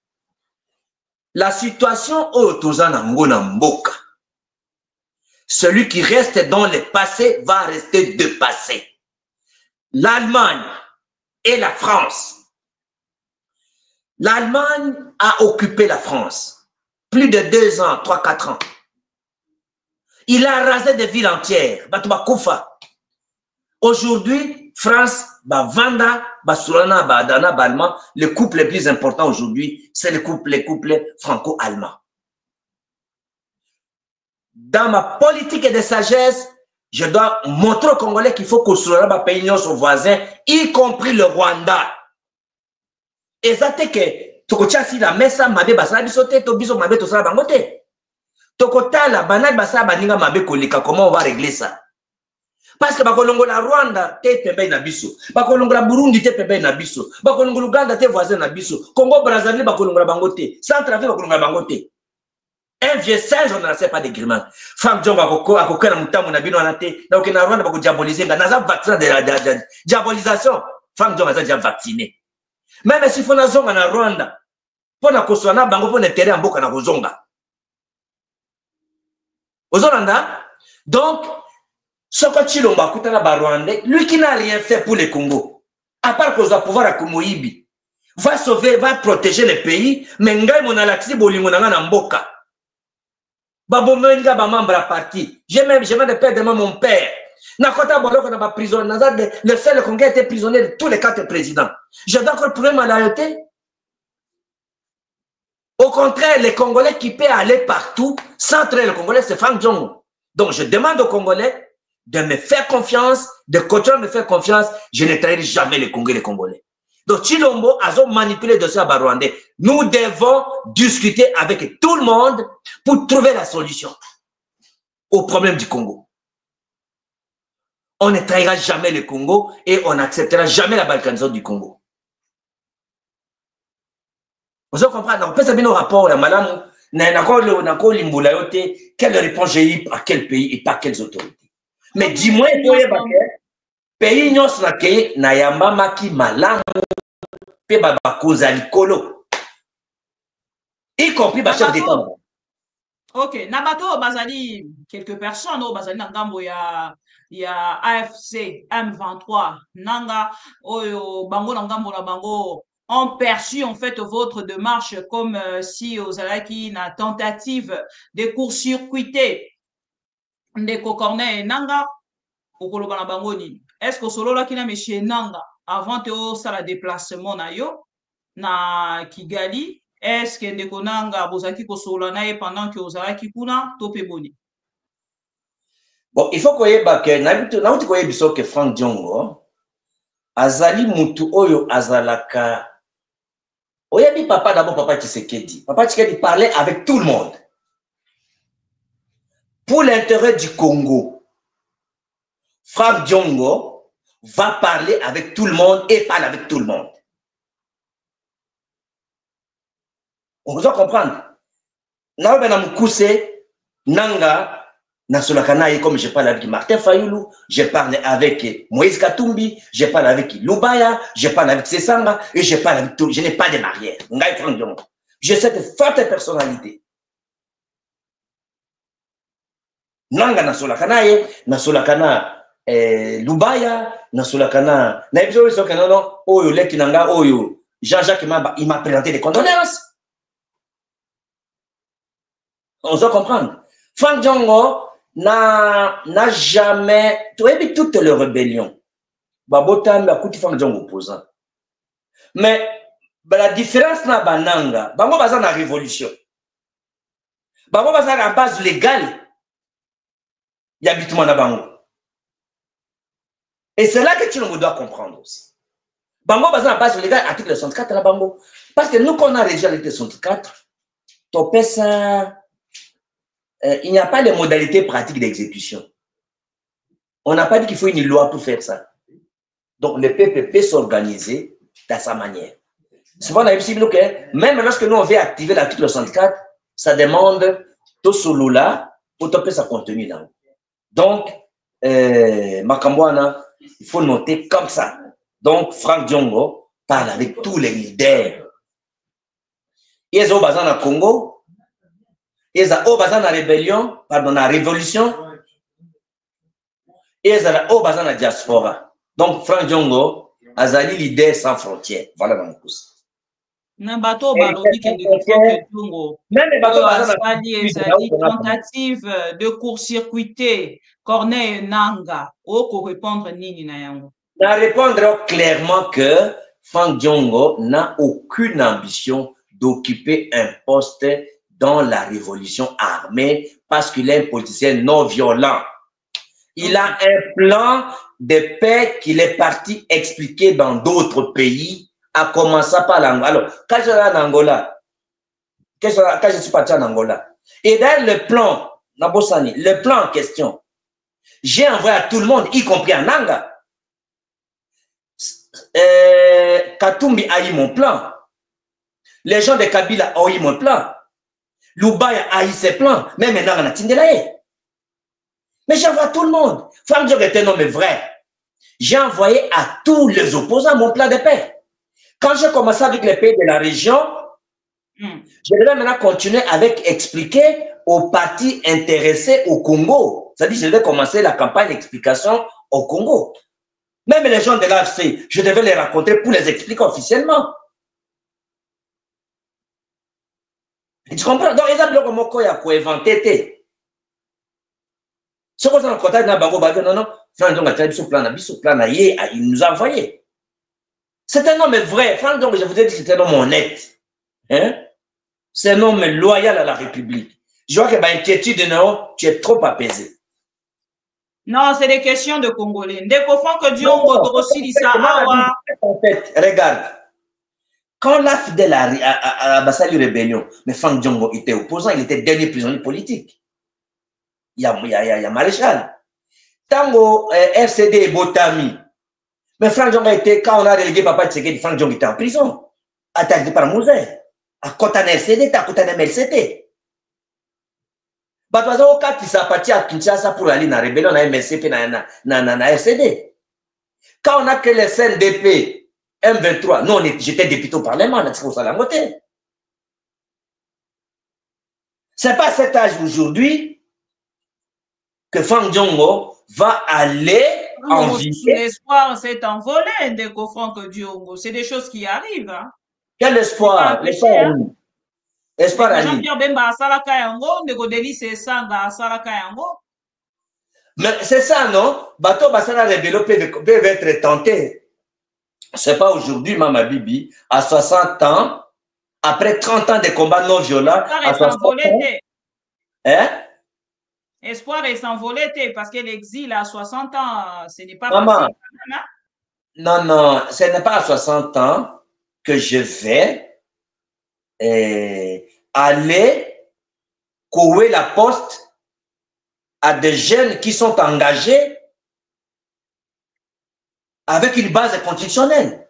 La situation au Tozana Ngona Mboka. Celui qui reste dans le passé va rester dépassé. L'Allemagne et la France. L'Allemagne a occupé la France. Plus de 2 ans, 3-4 ans. Il a rasé des villes entières. Aujourd'hui, France, Vanda, Basulana, Badana, Balma, le couple le plus important aujourd'hui, c'est le couple franco-allemand. Dans ma politique de sagesse, je dois montrer aux Congolais qu'il faut construire un pays aux voisins, y compris le Rwanda. Et ça, c'est que, tu la messa, mabe basala bisote, to biso mabe to sala bangote. Tokota la banal basala baninga mabe kolika, comment on va régler ça? Parce que bakolongo la Rwanda, te pembe na biso. Bakolongo la Burundi, te pembe na biso. Bakolongo Uganda, te voisin na biso. Congo Brazzaville, bakolongo la bangote. Centrafrique, bakolongo la bangote. Un vieux singe, on ne sait pas des grimants. Frank Diongo a coqué na mutamu na bino anate. Donc, na Rwanda, bako diaboliser. Naza vaccin de la diabolisation. Frank Diongo a déjà vacciné. Même si on a zonga na Rwanda, pour na koswana, bango pour ne terre en boka na kozonga. Ozolanda. Donc, Soko Chilombo akutana ba Rwandais, lui qui n'a rien fait pour le Congo, à part qu'on va pouvoir à Kumoibi, va sauver, va protéger le pays, mais ngai mon alaxi bolingo na mboka. Babomenga ba membre à parti. J'ai même de perdre mon père. Nakota boloko na ba prison, le seul Congolais était prisonnier de tous les 4 présidents. Je dois encore prouver ma loyauté. Au contraire, les Congolais qui peuvent aller partout, sans traiter le Congolais, c'est Frank Diongo. Donc je demande aux Congolais de me faire confiance, de continuer à me faire confiance, je ne trahirai jamais les Congolais et les Congolais. Donc, Chilombo a manipulé le dossier à Rwandais. Nous devons discuter avec tout le monde pour trouver la solution au problème du Congo. On ne trahira jamais le Congo et on n'acceptera jamais la balkanisation du Congo. Vous comprenez? On peut savoir nos rapports, la madame, quelle réponse j'ai eu à quel pays et par quelles autorités. Mais dis-moi, pays nyos na ke na yamba ki malamu pe bakoza likolo. Y compris ba chef d'État. Ok, Nabato Bazali, quelques personnes au Bazali Nangambo, il y a AFC M23 Nanga, Oyo Bango Nangambo na Bango ont perçu en fait votre démarche comme si Ozalaki na tentative de court-circuiter Ndeko Corneille Nanga Okoloba na Bango ni. Est-ce que solo là qui na monsieur Nanga avant de faire le déplacement na yo na Kigali? Est-ce que Ndeko Nanga bozaki kosola na ye pendant que ozalaki kuna to pe boni? Bon, il faut koyeba ke na uti koyebiso ke Frank Diongo azali mutu oyo azalaka. Oyebi papa d'abord papa Tshisekedi. Papa Tshisekedi parlait avec tout le monde. Pour l'intérêt du Congo, Frank Diongo va parler avec tout le monde et parle avec tout le monde. On doit comprendre. Nanga, comme je parle avec Martin Fayoulou, je parle avec Moïse Katumbi, je parle avec Lubaya, je parle avec Sessanga et je parle avec tout. Je n'ai pas de barrière. J'ai cette forte personnalité. Nanga Nasolakanaye, Nasolakana Lubaya, Nasolakana. Oyo Lekinanga, Oyo Jean-Jacques Mamba, il m'a présenté des condoléances. On doit comprendre. Frank Diongo n'a jamais, tu as vu toutes les rébellions. Babotam a coûté Frank Diongo opposant. Mais la différence na bananga, bango baza na révolution. Bango baza na base légale. Il y a habitement na bango. Et c'est là que tu dois comprendre aussi. Bango baza na base légale, article 64 na bango. Parce que nous, qu'on a régi l'article 64, topé ça. Il n'y a pas de modalité pratique d'exécution. On n'a pas dit qu'il faut une loi pour faire ça. Donc, le peuple peut s'organiser dans sa manière. C'est pour ça que même lorsque nous, on veut activer l'article 64, ça demande tout solo là pour topper sa contenu là. Donc, Makambouana, il faut noter comme ça. Donc, Frank Diongo parle avec tous les leaders. Ils ont besoin au Congo. Ils ont besoin de la rébellion, pardon, la révolution. Ils ont besoin de la diaspora. Donc, Frank Diongo, Azali leader sans frontières. Voilà dans le coup. Nabato balobi ke Frank Diongo. Même les bateaux Azali tentative de court-circuiter Corneille Nanga. Oko répondre nini na yango. Na répondre clairement que Frank Diongo n'a aucune ambition d'occuper un poste dans la révolution armée parce qu'il est un politicien non violent. Il a un plan de paix qu'il est parti expliquer dans d'autres pays, à commencer par l'Angola. Alors, quand je suis en Angola, quand je suis parti en Angola, et dans le plan, Nabosani, le plan en question, j'ai envoyé à tout le monde, y compris en Nanga. Katumbi a eu mon plan. Les gens de Kabila ont eu mon plan. Lubaya a eu ses plans, mais maintenant on a Tindelaye. Mais j'envoie à tout le monde. Frank Diongo est un homme vrai. J'ai envoyé à tous les opposants mon plan de paix. Quand j'ai commencé avec les pays de la région, je devais maintenant continuer avec expliquer aux partis intéressés au Congo. C'est-à-dire je devais commencer la campagne d'explication au Congo. Même les gens de l'AFC, je devais les rencontrer pour les expliquer officiellement. Tu comprends? Donc, ils ont dit qu'il y a quoi inventé. Ce qu'on a en contact avec Bango, non, non, Frank Diongo a travaillé sur le plan, il nous a envoyé. C'est un homme vrai. Frank Diongo, je vous ai dit que c'est un homme honnête. Hein? C'est un homme loyal à la République. Je vois que l'inquiétude de nous, tu es trop apaisé. Non, c'est des questions de Congolais. Ndeko Franck Diongo aussi ça. En fait, regarde. Quand la fidèle a Bassali Rébellion, mais Franck Diongo était opposant, il était dernier prisonnier politique. Il y a Maréchal. Tango RCD et Botami. Mais Franck Diongo était, quand on a relégué Papa Tshisekedi, Franck Diongo était en prison. Attaqué par Mouzin. À Kotane RCD, à Kotane MLCT. Batwazo Kati sa parti à Kinshasa pour aller dans la rébellion, na MLCP, na RCD. Quand on a créé le CNDP, M23, non, j'étais député au Parlement, c'est pas à cet âge aujourd'hui que Franck Diongo va aller en vie. L'espoir s'est envolé, Ndeko Franck Diongo. C'est des choses qui arrivent. Hein. Quel espoir? Espoir à Jean-Pierre Bemba a Salaka Yango, Ndeko Delice Sanga a Salaka Yango. Mais c'est ça, non? Bateau Bassala Rebello peuvent être tentés. C'est pas aujourd'hui, Mama Bibi, à 60 ans, après 30 ans de combats non violents, à 60 ans. Hein? Espoir est s'envolé, parce que l'exil à 60 ans, ce n'est pas Maman, facile. Hein? Non, ce n'est pas à 60 ans que je vais aller couer la poste à des jeunes qui sont engagés avec une base constitutionnelle.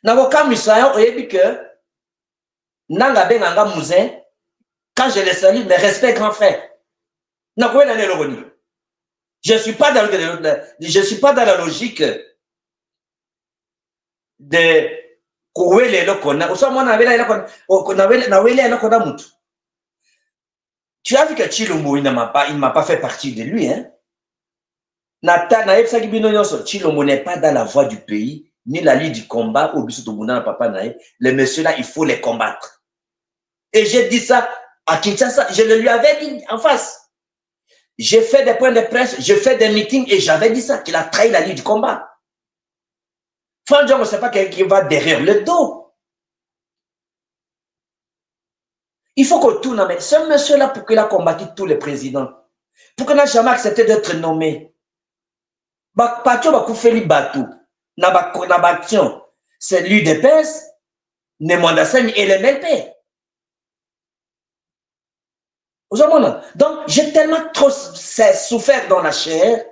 N'avocat Misayo, vous avez que Nanga Benanga Mouzin, quand je les salue, mes respects grand frère. Je ne suis pas dans la logique de couer les locaux. Tu as vu que Chilombo, il ne m'a pas fait partie de lui. Hein? Chilombo n'est pas dans la voie du pays, ni la ligne du combat, au papa. Les messieurs-là, il faut les combattre. Et j'ai dit ça à Kinshasa, je le lui avais dit en face. J'ai fait des points de presse, j'ai fait des meetings et j'avais dit ça, qu'il a trahi la ligne du combat. Franck Diongo, ce n'est pas quelqu'un qui va derrière le dos. Il faut qu'on tourne, mais ce monsieur-là, pour qu'il a combattu tous les présidents, pour qu'il n'a jamais accepté d'être nommé, c'est l'UDPS, Nemwanda-Semi et le MLP. Donc, j'ai tellement trop souffert dans la chair,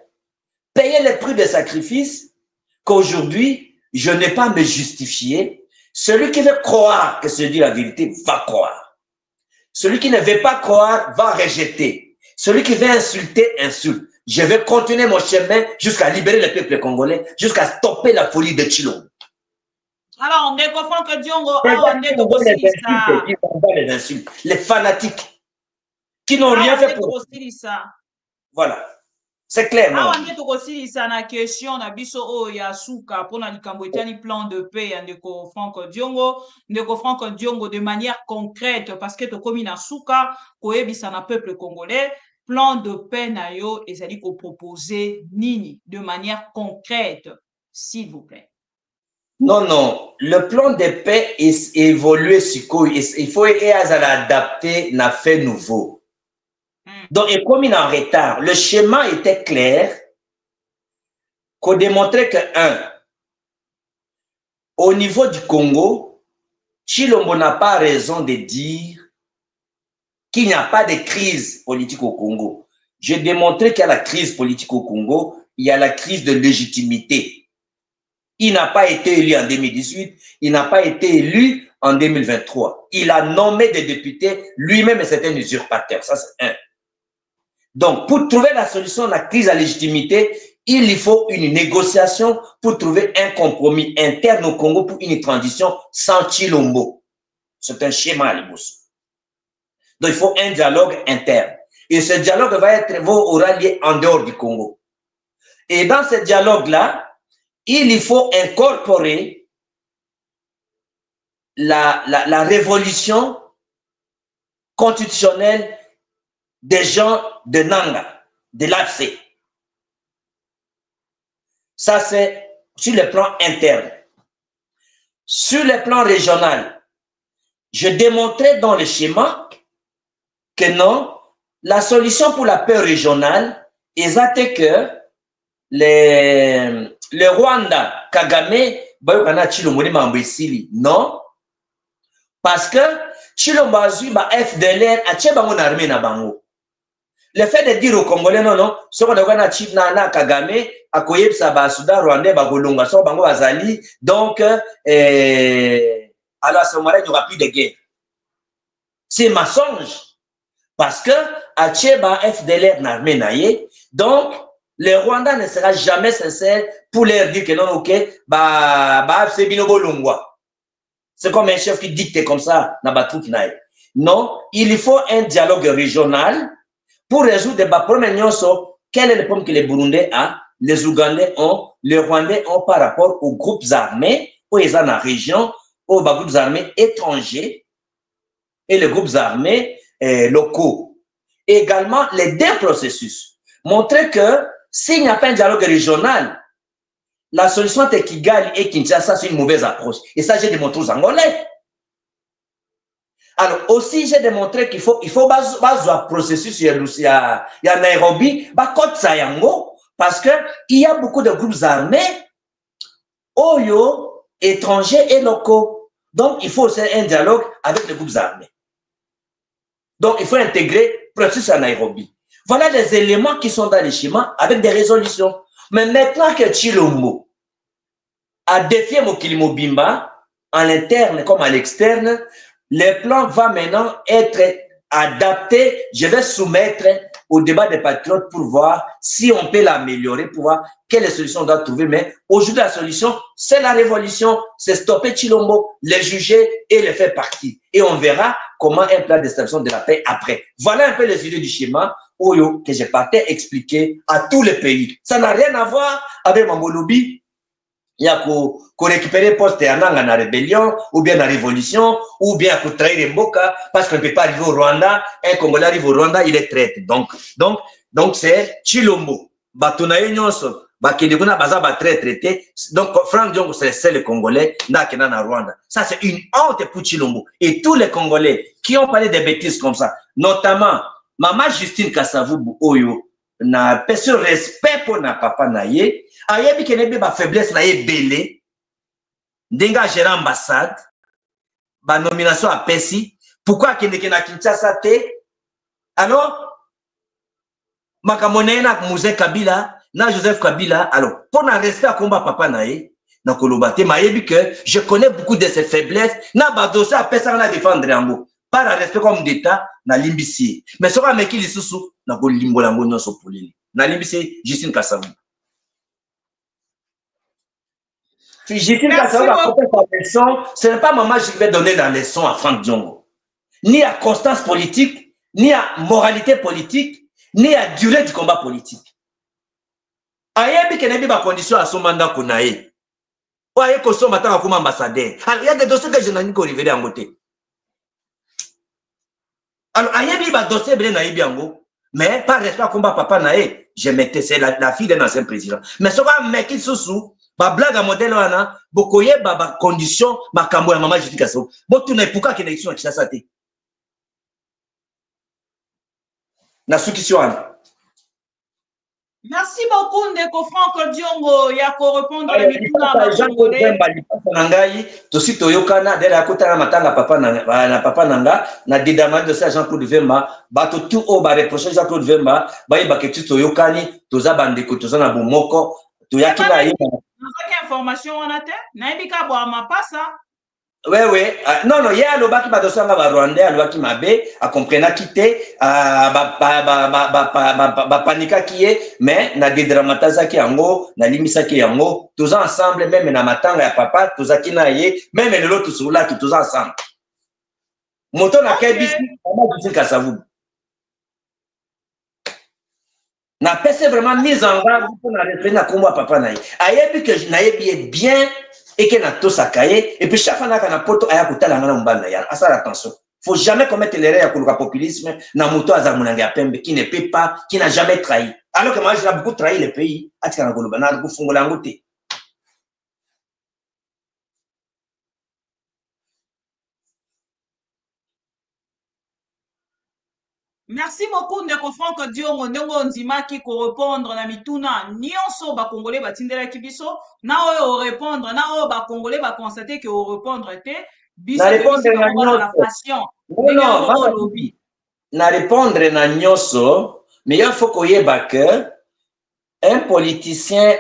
payé le prix de sacrifice, qu'aujourd'hui, je n'ai pas à me justifier. Celui qui veut croire que c'est dit la vérité va croire. Celui qui ne veut pas croire va rejeter. Celui qui veut insulter, insulte. Je vais continuer mon chemin jusqu'à libérer le peuple congolais, jusqu'à stopper la folie de Chilombo. Alors, on découvre que Diongo les insultes, les fanatiques qui n'ont rien fait pour ça. Voilà. C'est clair. On est aussi na question na biso o ya suka pour na likambo etani plan de paix ya Ndeko Franck Diongo de manière concrète parce que to komi na suka ko ebisa na peuple congolais plan de paix na yo ezali ko proposer nini de manière concrète s'il vous plaît. Non, le plan de paix est évolué il faut adapter na fait nouveau. Donc, et comme il est en retard, le schéma était clair, qu'on démontrait que, au niveau du Congo, Chilombo n'a pas raison de dire qu'il n'y a pas de crise politique au Congo. J'ai démontré qu'il y a la crise politique au Congo, il y a la crise de légitimité. Il n'a pas été élu en 2018, il n'a pas été élu en 2023. Il a nommé des députés, lui-même c'est un usurpateur, ça c'est un. Donc, pour trouver la solution à la crise à légitimité, il faut une négociation pour trouver un compromis interne au Congo pour une transition sans Chilombo. C'est un schéma à l'Iboussou. Donc, il faut un dialogue interne. Et ce dialogue aura lieu en dehors du Congo. Et dans ce dialogue-là, il faut incorporer la révolution constitutionnelle des gens de Nanga, de l'AFC. Ça, c'est sur le plan interne. Sur le plan régional, je démontrais dans le schéma que non, la solution pour la paix régionale exact que le Rwanda, Kagame, Bayokana Chilombo ni mambo esili. Non. Parce que Chilombo azui ba FDLR a bango na armée na bango. Le fait de dire aux Congolais non non, ce qu'on a na chip na Kagame akoyebsa ba Soudan Rwandais ba golonga so bango bazali. Donc alors à ce moment-là il n'y aura plus de guerre. C'est mensonge. Parce que Acheba FDLR n'a armé naïe. Donc le Rwanda ne sera jamais sincère pour leur dire que non, ok, c'est binobo longwa. C'est comme un chef qui dicte comme ça dans Batrouk naïe. Non, il faut un dialogue régional pour résoudre des problèmes. Quel est le problème que les Burundais ont, les Ougandais ont, les Rwandais ont par rapport aux groupes armés, où ils sont dans la région, aux groupes armés étrangers et les groupes armés locaux. Également, les deux processus. Montrer que s'il n'y a pas un dialogue régional, la solution entre Kigali et Kinshasa, c'est une mauvaise approche. Et ça, j'ai démontré aux Angolais. Alors, aussi, j'ai démontré qu'il faut un processus, il y a Nairobi, parce qu'il y a beaucoup de groupes armés, Oyo, étrangers et locaux. Donc, il faut aussi un dialogue avec les groupes armés. Donc, il faut intégrer le processus à Nairobi. Voilà les éléments qui sont dans les schémas avec des résolutions. Mais maintenant que Chilombo a défié Mokili Bimba, à l'interne comme à l'externe, le plan va maintenant être adapté. Je vais soumettre au débat des patriotes pour voir si on peut l'améliorer, pour voir quelles solutions on doit trouver. Mais aujourd'hui, la solution, c'est la révolution, c'est stopper Chilombo, les juger et les faire partir. Et on verra comment un plan d'extinction de la paix après. Voilà un peu les idées du schéma que j'ai parté expliquer à tous les pays. Ça n'a rien à voir avec Mamolobi. Il y a qu'on récupérer poste en la rébellion, ou bien la révolution, ou bien qu'on trahir Mboka, parce qu'on ne peut pas arriver au Rwanda. Un Congolais arrive au Rwanda, il est traité. Donc c'est Chilombo. Batonaye nyonso, Bakedeguna baza ba traité. Donc Franck Diongo c'est le Congolais, n'a na Rwanda. Ça c'est une honte pour Chilombo. Et tous les Congolais qui ont parlé des bêtises comme ça, notamment Maman Justine Kasavubu Oyo, na personne respect pour na papa naye. Ayebi kenebe ba faiblesse na ye belé ndenga gérer ambassade ba nomination à Pessi pourquoi kendeke na Kinshasa te alors makamone na Mouze Kabila na Joseph Kabila alors pour na respect komba papa na ye na kolobate mayebi que je connais beaucoup de ses faiblesses na ba dossier à Pessi na défendre yango par respect comme d'état na limbisi mais soka meki lisusu na ko limbola ngono so polili na limbisi Justine Kasavu. Merci beaucoup. Ce n'est pas maman qui vais donner la leçon à Franck Diongo. Ni à constance politique, ni à moralité politique, ni à durée du combat politique. Ayebi kenebi ba condition à son mandat konae. Oye ko so matanga comme ambassadeur. Il y a des dossiers que je n'ai pas révélé en côté. Alors ayebi ba dossier belé na yebi yango, mais par respect à combat papa nae, je mettais c'est la fille d'un ancien président. Mais ce va mec qui sous ba blague modèle wana bokoye ba condition makambo ya mama Justine Kasavubu botu na epuka ke élection ya Kinshasa te na suki wana. Merci beaucoup Ndeko Franck Diongo ya ko répondre à mituna ba Congolais na ngai tosi toyokana dela ya kotana matanga papa nanga na dédamage de ça Jean-Claude Vemba bato tout o ba reprocher Jean-Claude Vemba ba yeba ke toyokani toza bandeko toza na bomoko toyaki na ye. Quelle information on a? Naibika boa mapasa. Oui. Non, il y a le bas qui va descendre à Rwanda, le bas qui m'a bé, à comprendre qui t'est, panika qui est, mais na dédramataza qui en haut, na limisa qui en haut, tous ensemble, même na matanga ya papa, tous qui na yé, même l'autre sur là, tous ensemble. Moto na kebisi, maman Justine Kasavubu. Na pese vraiment mise en garde pour na reprendre na kombo papa na yé. Ayebi que na yebi est bien. Et que na to sakaye et puis chaque fois na poto aya kutala ngana mbala na yana asa attention faut jamais commettre l'erreur ya kuluka populisme na moto azamunanga ya pembe qui ne peut pas qui n'a jamais trahi alors que moi j'ai beaucoup trahi le pays atika na kuluba na kufungola ngote. Merci beaucoup ndeko Franck Diongo ndongo ndimaki ko répondre na mituna nyonso ba congolais batindela kibiso na oyo répondre na oyo ba congolais ba constater que o répondre te biso Na répondre bisi na bango baza la nyonso. passion Non, mama, lobby. na répondre na nyonso, mais il faut koyeba que un politicien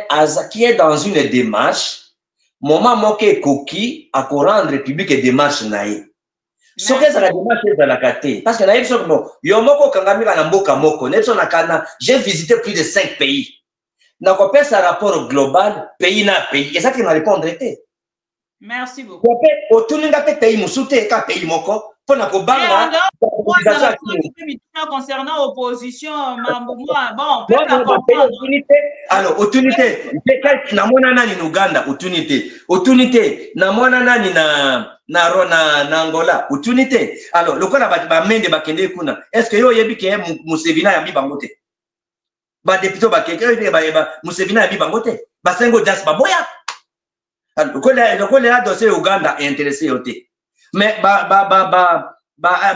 qui est dans une démarche, moment moke koki à rendre public et démarche naïe. Ce que ça la démarche est dans la kate. Parce que naïe so yo moko kangamika na mboka moko, neso na kana, j'ai visité plus de 5 pays. Na ko pesa rapport global pays na pays. Et ça qui na répondre était. Merci beaucoup. Otuninga pe pays musute ka pays moko pour na ko banga concernant opposition bon alors opportunité na mona nani na Uganda opportunité na mona nani na Angola opportunité alors lokola ba mende bakende kuna est-ce que yo yebi ke Musevina ya bibango te ba député ba keke ba Musevina ya bibango te ba sengo das ba boya lokola dossier Uganda est intéressé au te mais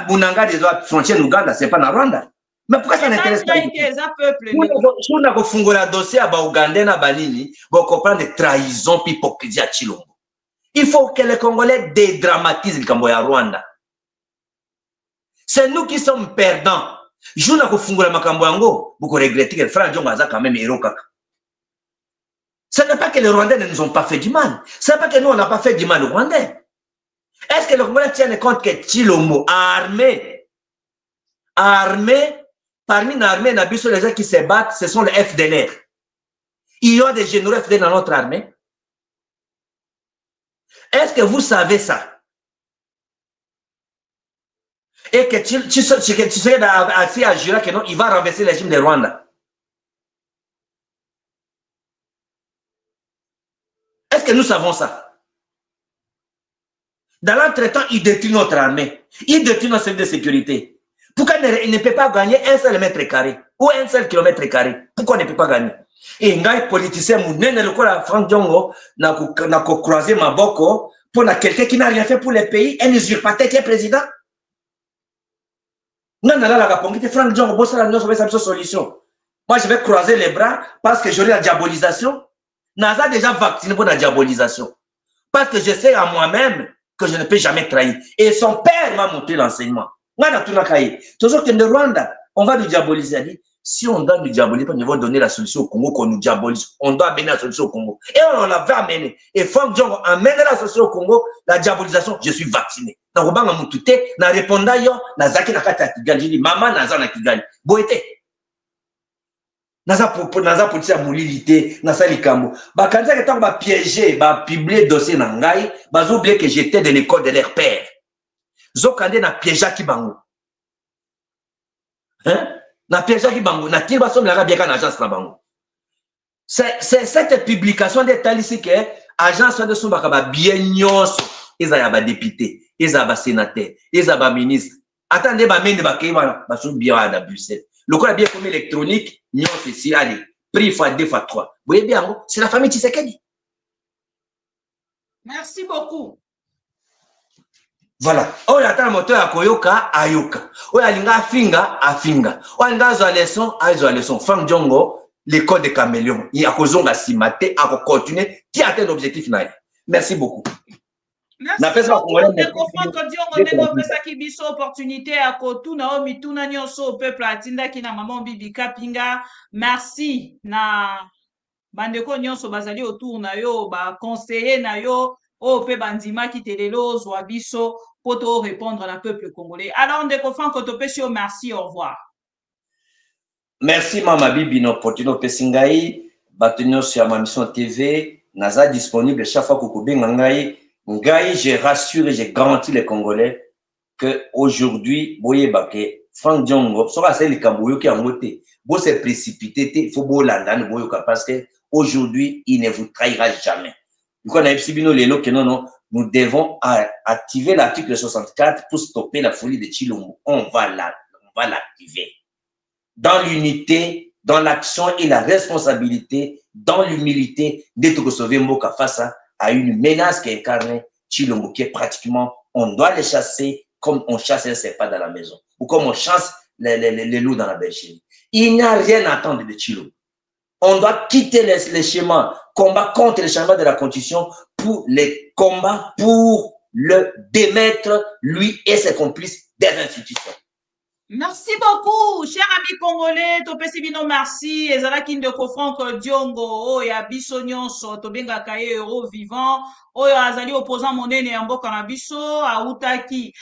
Bunanga des autres frontières Uganda, c'est pas na Rwanda. Mais pourquoi ça n'intéresse pas? Si on a refungé le dossier à Ouganda na Banini, vous comprenez les trahisons et l'hypocrisie à Chilombo. Il faut que les Congolais dédramatisent le Camboya Rwanda. C'est nous qui sommes perdants. Je n'ai pas refungé le Camboyango, vous regrettez que le Franck Diongo a quand même héros. Ce n'est pas que les Rwandais ne nous ont pas fait du mal. Ce n'est pas que nous on n'a pas fait du mal aux Rwandais. Est-ce que le Congolais tient compte que Chilombo armé, parmi l'armée, les gens qui se battent, ce sont les FDLR. Il y a des généraux FDLR dans notre armée. Est-ce que vous savez ça? Et que tu sais assis à jurer que non, il va renverser le régime de Rwanda. Est-ce que nous savons ça? Dans l'entretemps, il détruit notre armée. Il détruit notre service de sécurité. Pourquoi il ne peut pas gagner un seul mètre carré ou un seul kilomètre carré? Pourquoi il ne peut pas gagner? Et il y a un politicien, Franck Diongo, n'a croisé ma boko pour quelqu'un qui n'a rien fait pour le pays, un usurpateur qui est président. Non, Franck Diongo, c'est solution. Moi, je vais croiser les bras parce que j'aurai la diabolisation. Naza déjà vacciné pour la diabolisation. Parce que je sais à moi-même que je ne peux jamais trahir. Et son père m'a montré l'enseignement. Toujours que le Rwanda, on va nous diaboliser. Si on doit nous diaboliser, on va donner la solution au Congo qu'on nous diabolise. On doit amener la solution au Congo. Et on l'avait amené. Et Franck Diongo amène la solution au Congo, la diabolisation, je suis vacciné. Donc, on va me répondre, na zaki na kata Kigali, je dis, maman, naza na Kigali. Boete. Naza politique à moulilité, naza likambo. Bah, quand ça que ba piéger, ba publier dossier na ngai, bah, oublier que j'étais de l'école de leur père. Zokande na piéger ki bango. Hein? Na piéger ki bango. Na tilba somme la bien qu'en agence na bango. C'est cette publication de ici que agence de Sombaka ba bien nyonso. Ils a ba député, ils a ba sénateur, ils a ba ministre. Attendez ba mende ba kema ba sou bien à Bruxelles. Le quoi bien comme électronique, nous ici, allez, prix fois 2 fois 3. Vous voyez bien, c'est la famille Tshisekedi. Merci beaucoup. Voilà. Oh, il y a un moteur à Koyoka, Ayoka. Oh, il y a un finga, à finga. Oh, il y a une leçon, à une leçon. Franck Diongo, l'école des caméléons. Il y a un à simater, à continuer, qui atteint l'objectif. Merci beaucoup. Merci beaucoup. Opportunité à Kotuna, Mituna Nyoso, peuple Atinda, qui n'a maman Bibi Kapinga. Merci. Na Bandeko Nyoso Bazali autour na yo, ba conseiller na yo, pe bandima qui te lelo, Zwabiso, pour te répondre à la peuple congolais. Alors, Ndeko Franck Otopesio, merci, au revoir. Merci, Mama Bibi, no Portino Pesingai, Batenio sur ma mission TV, Naza disponible chaque fois que vous Ngai. Ngai, j'ai rassuré, j'ai garanti les Congolais que aujourd'hui, boye baké, Franck Diongo, ça va c'est le Cambouyo qui a monté. Bon, c'est précipité, il faut beau l'andane, parce que aujourd'hui, il ne vous trahira jamais. Donc, on a expliqué nous devons activer l'article 64 pour stopper la folie de Chilombo. On va l'activer. Dans l'unité, dans l'action et la responsabilité, dans l'humilité, d'être sauvé Mboka face à une menace qui incarne Chilombo, qui est pratiquement, on doit les chasser comme on chasse un serpent dans la maison, ou comme on chasse les loups dans la bergerie. Il n'y a rien à attendre de Tshilombo. On doit quitter les schémas, combat contre les changements de la Constitution pour les combats pour le démettre, lui et ses complices, des institutions. Merci beaucoup, cher ami congolais. Topesi bino merci. Ezalaki ndeko Franck Diongo, oyo abiso nyonso, tobengaka ye héros vivant. Oyo azali opposant monene ya mboka na biso, autaki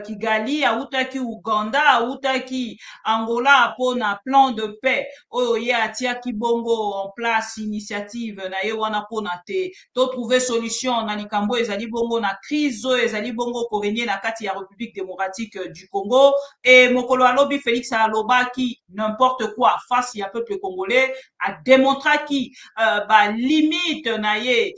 Kigali, autaki Uganda, autaki Angola pona plan de paix. Oyo ye atiaki bongo en place initiative na ye wana pona te. To trouver solution na likambo ezali bongo na crise oyo ezali bongo korenye na kati ya République démocratique du Congo. Et mokolo alobi Félix alobaki n'importe quoi face ya peuple congolais, a démontré ki ba limite na ye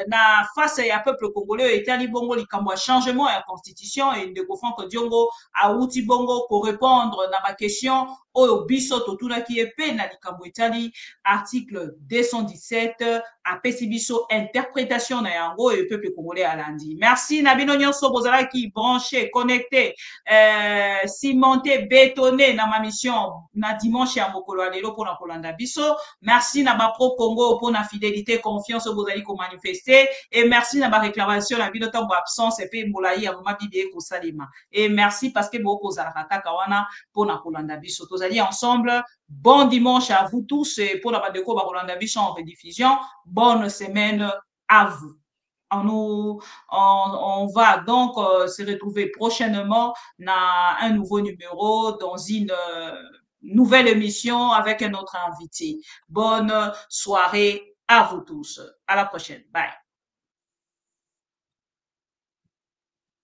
na face ya peuple congolais etali bongo likambo ya changement ya constitution et ndeko Franck Diongo auti bongo ko répondre na ba question oyo biso totunaki epe na likambo etali article 217 apesi biso interprétation na yango et peuple congolais alandi. Merci na bino nyonso bozalaki branché connecté cimenté bétonné na ma mission na dimanche ya mokolo alelo pona kolanda biso. Merci na ba pro Congo pona fidélité confiance bozali ko manifester et merci na ba réclamation na bino tango absence et pe molai ya mama bibi ko salima et merci parce que boko zalaka kaka wana pona kolanda biso tozali ensemble. Bon dimanche à vous tous et pour la badeko ba kolanda biso en rediffusion. Bonne semaine à vous. On va donc se retrouver prochainement dans un nouveau numéro, dans une nouvelle émission avec un autre invité. Bonne soirée à vous tous. À la prochaine. Bye.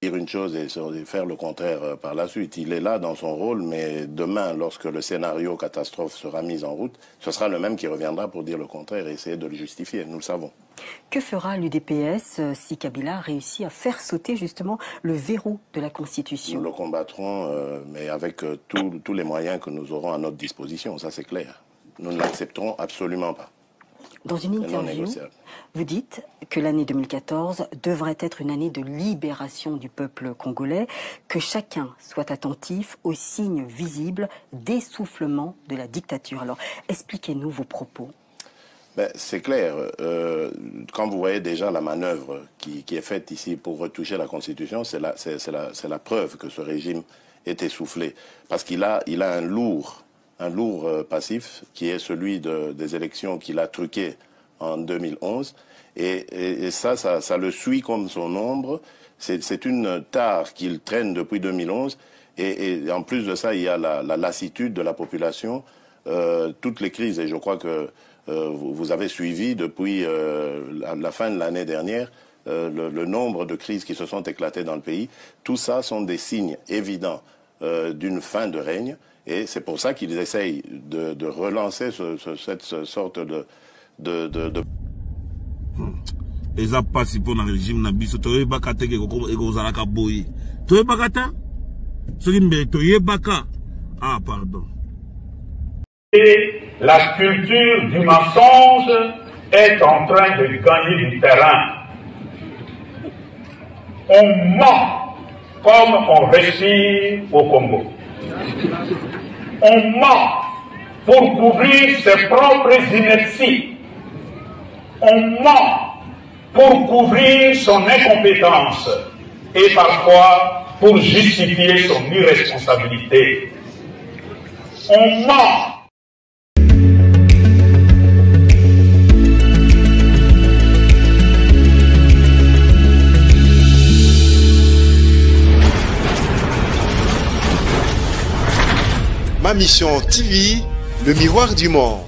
Dire une chose et faire le contraire par la suite. Il est là dans son rôle, mais demain, lorsque le scénario catastrophe sera mis en route, ce sera le même qui reviendra pour dire le contraire et essayer de le justifier, nous le savons. Que fera l'UDPS si Kabila réussit à faire sauter justement le verrou de la Constitution? Nous le combattrons, mais avec tous les moyens que nous aurons à notre disposition, ça c'est clair. Nous ne l'accepterons absolument pas. Dans une interview, vous dites que l'année 2014 devrait être une année de libération du peuple congolais, que chacun soit attentif aux signes visibles d'essoufflement de la dictature. Alors, expliquez-nous vos propos. Ben, c'est clair. Quand vous voyez déjà la manœuvre qui est faite ici pour retoucher la Constitution, c'est la preuve que ce régime est essoufflé. Parce qu'il a un lourd passif qui est celui des élections qu'il a truquées en 2011 et ça le suit comme son ombre. C'est une tare qu'il traîne depuis 2011 et en plus de ça il y a la lassitude de la population, toutes les crises et je crois que vous avez suivi depuis la fin de l'année dernière le nombre de crises qui se sont éclatées dans le pays. Tout ça sont des signes évidents d'une fin de règne. Et c'est pour ça qu'ils essayent de relancer cette sorte de... Les a passé pour le régime Nabiso, Toye Baka Teke Ekozalaka Boyi. Toye Bakata? Toye Baka. Ah, pardon. Et la culture du mensonge est en train de gagner du terrain. On ment comme on réussit au Congo. On ment pour couvrir ses propres inerties. On ment pour couvrir son incompétence et parfois pour justifier son irresponsabilité. On ment. Ma mission TV, le miroir du monde.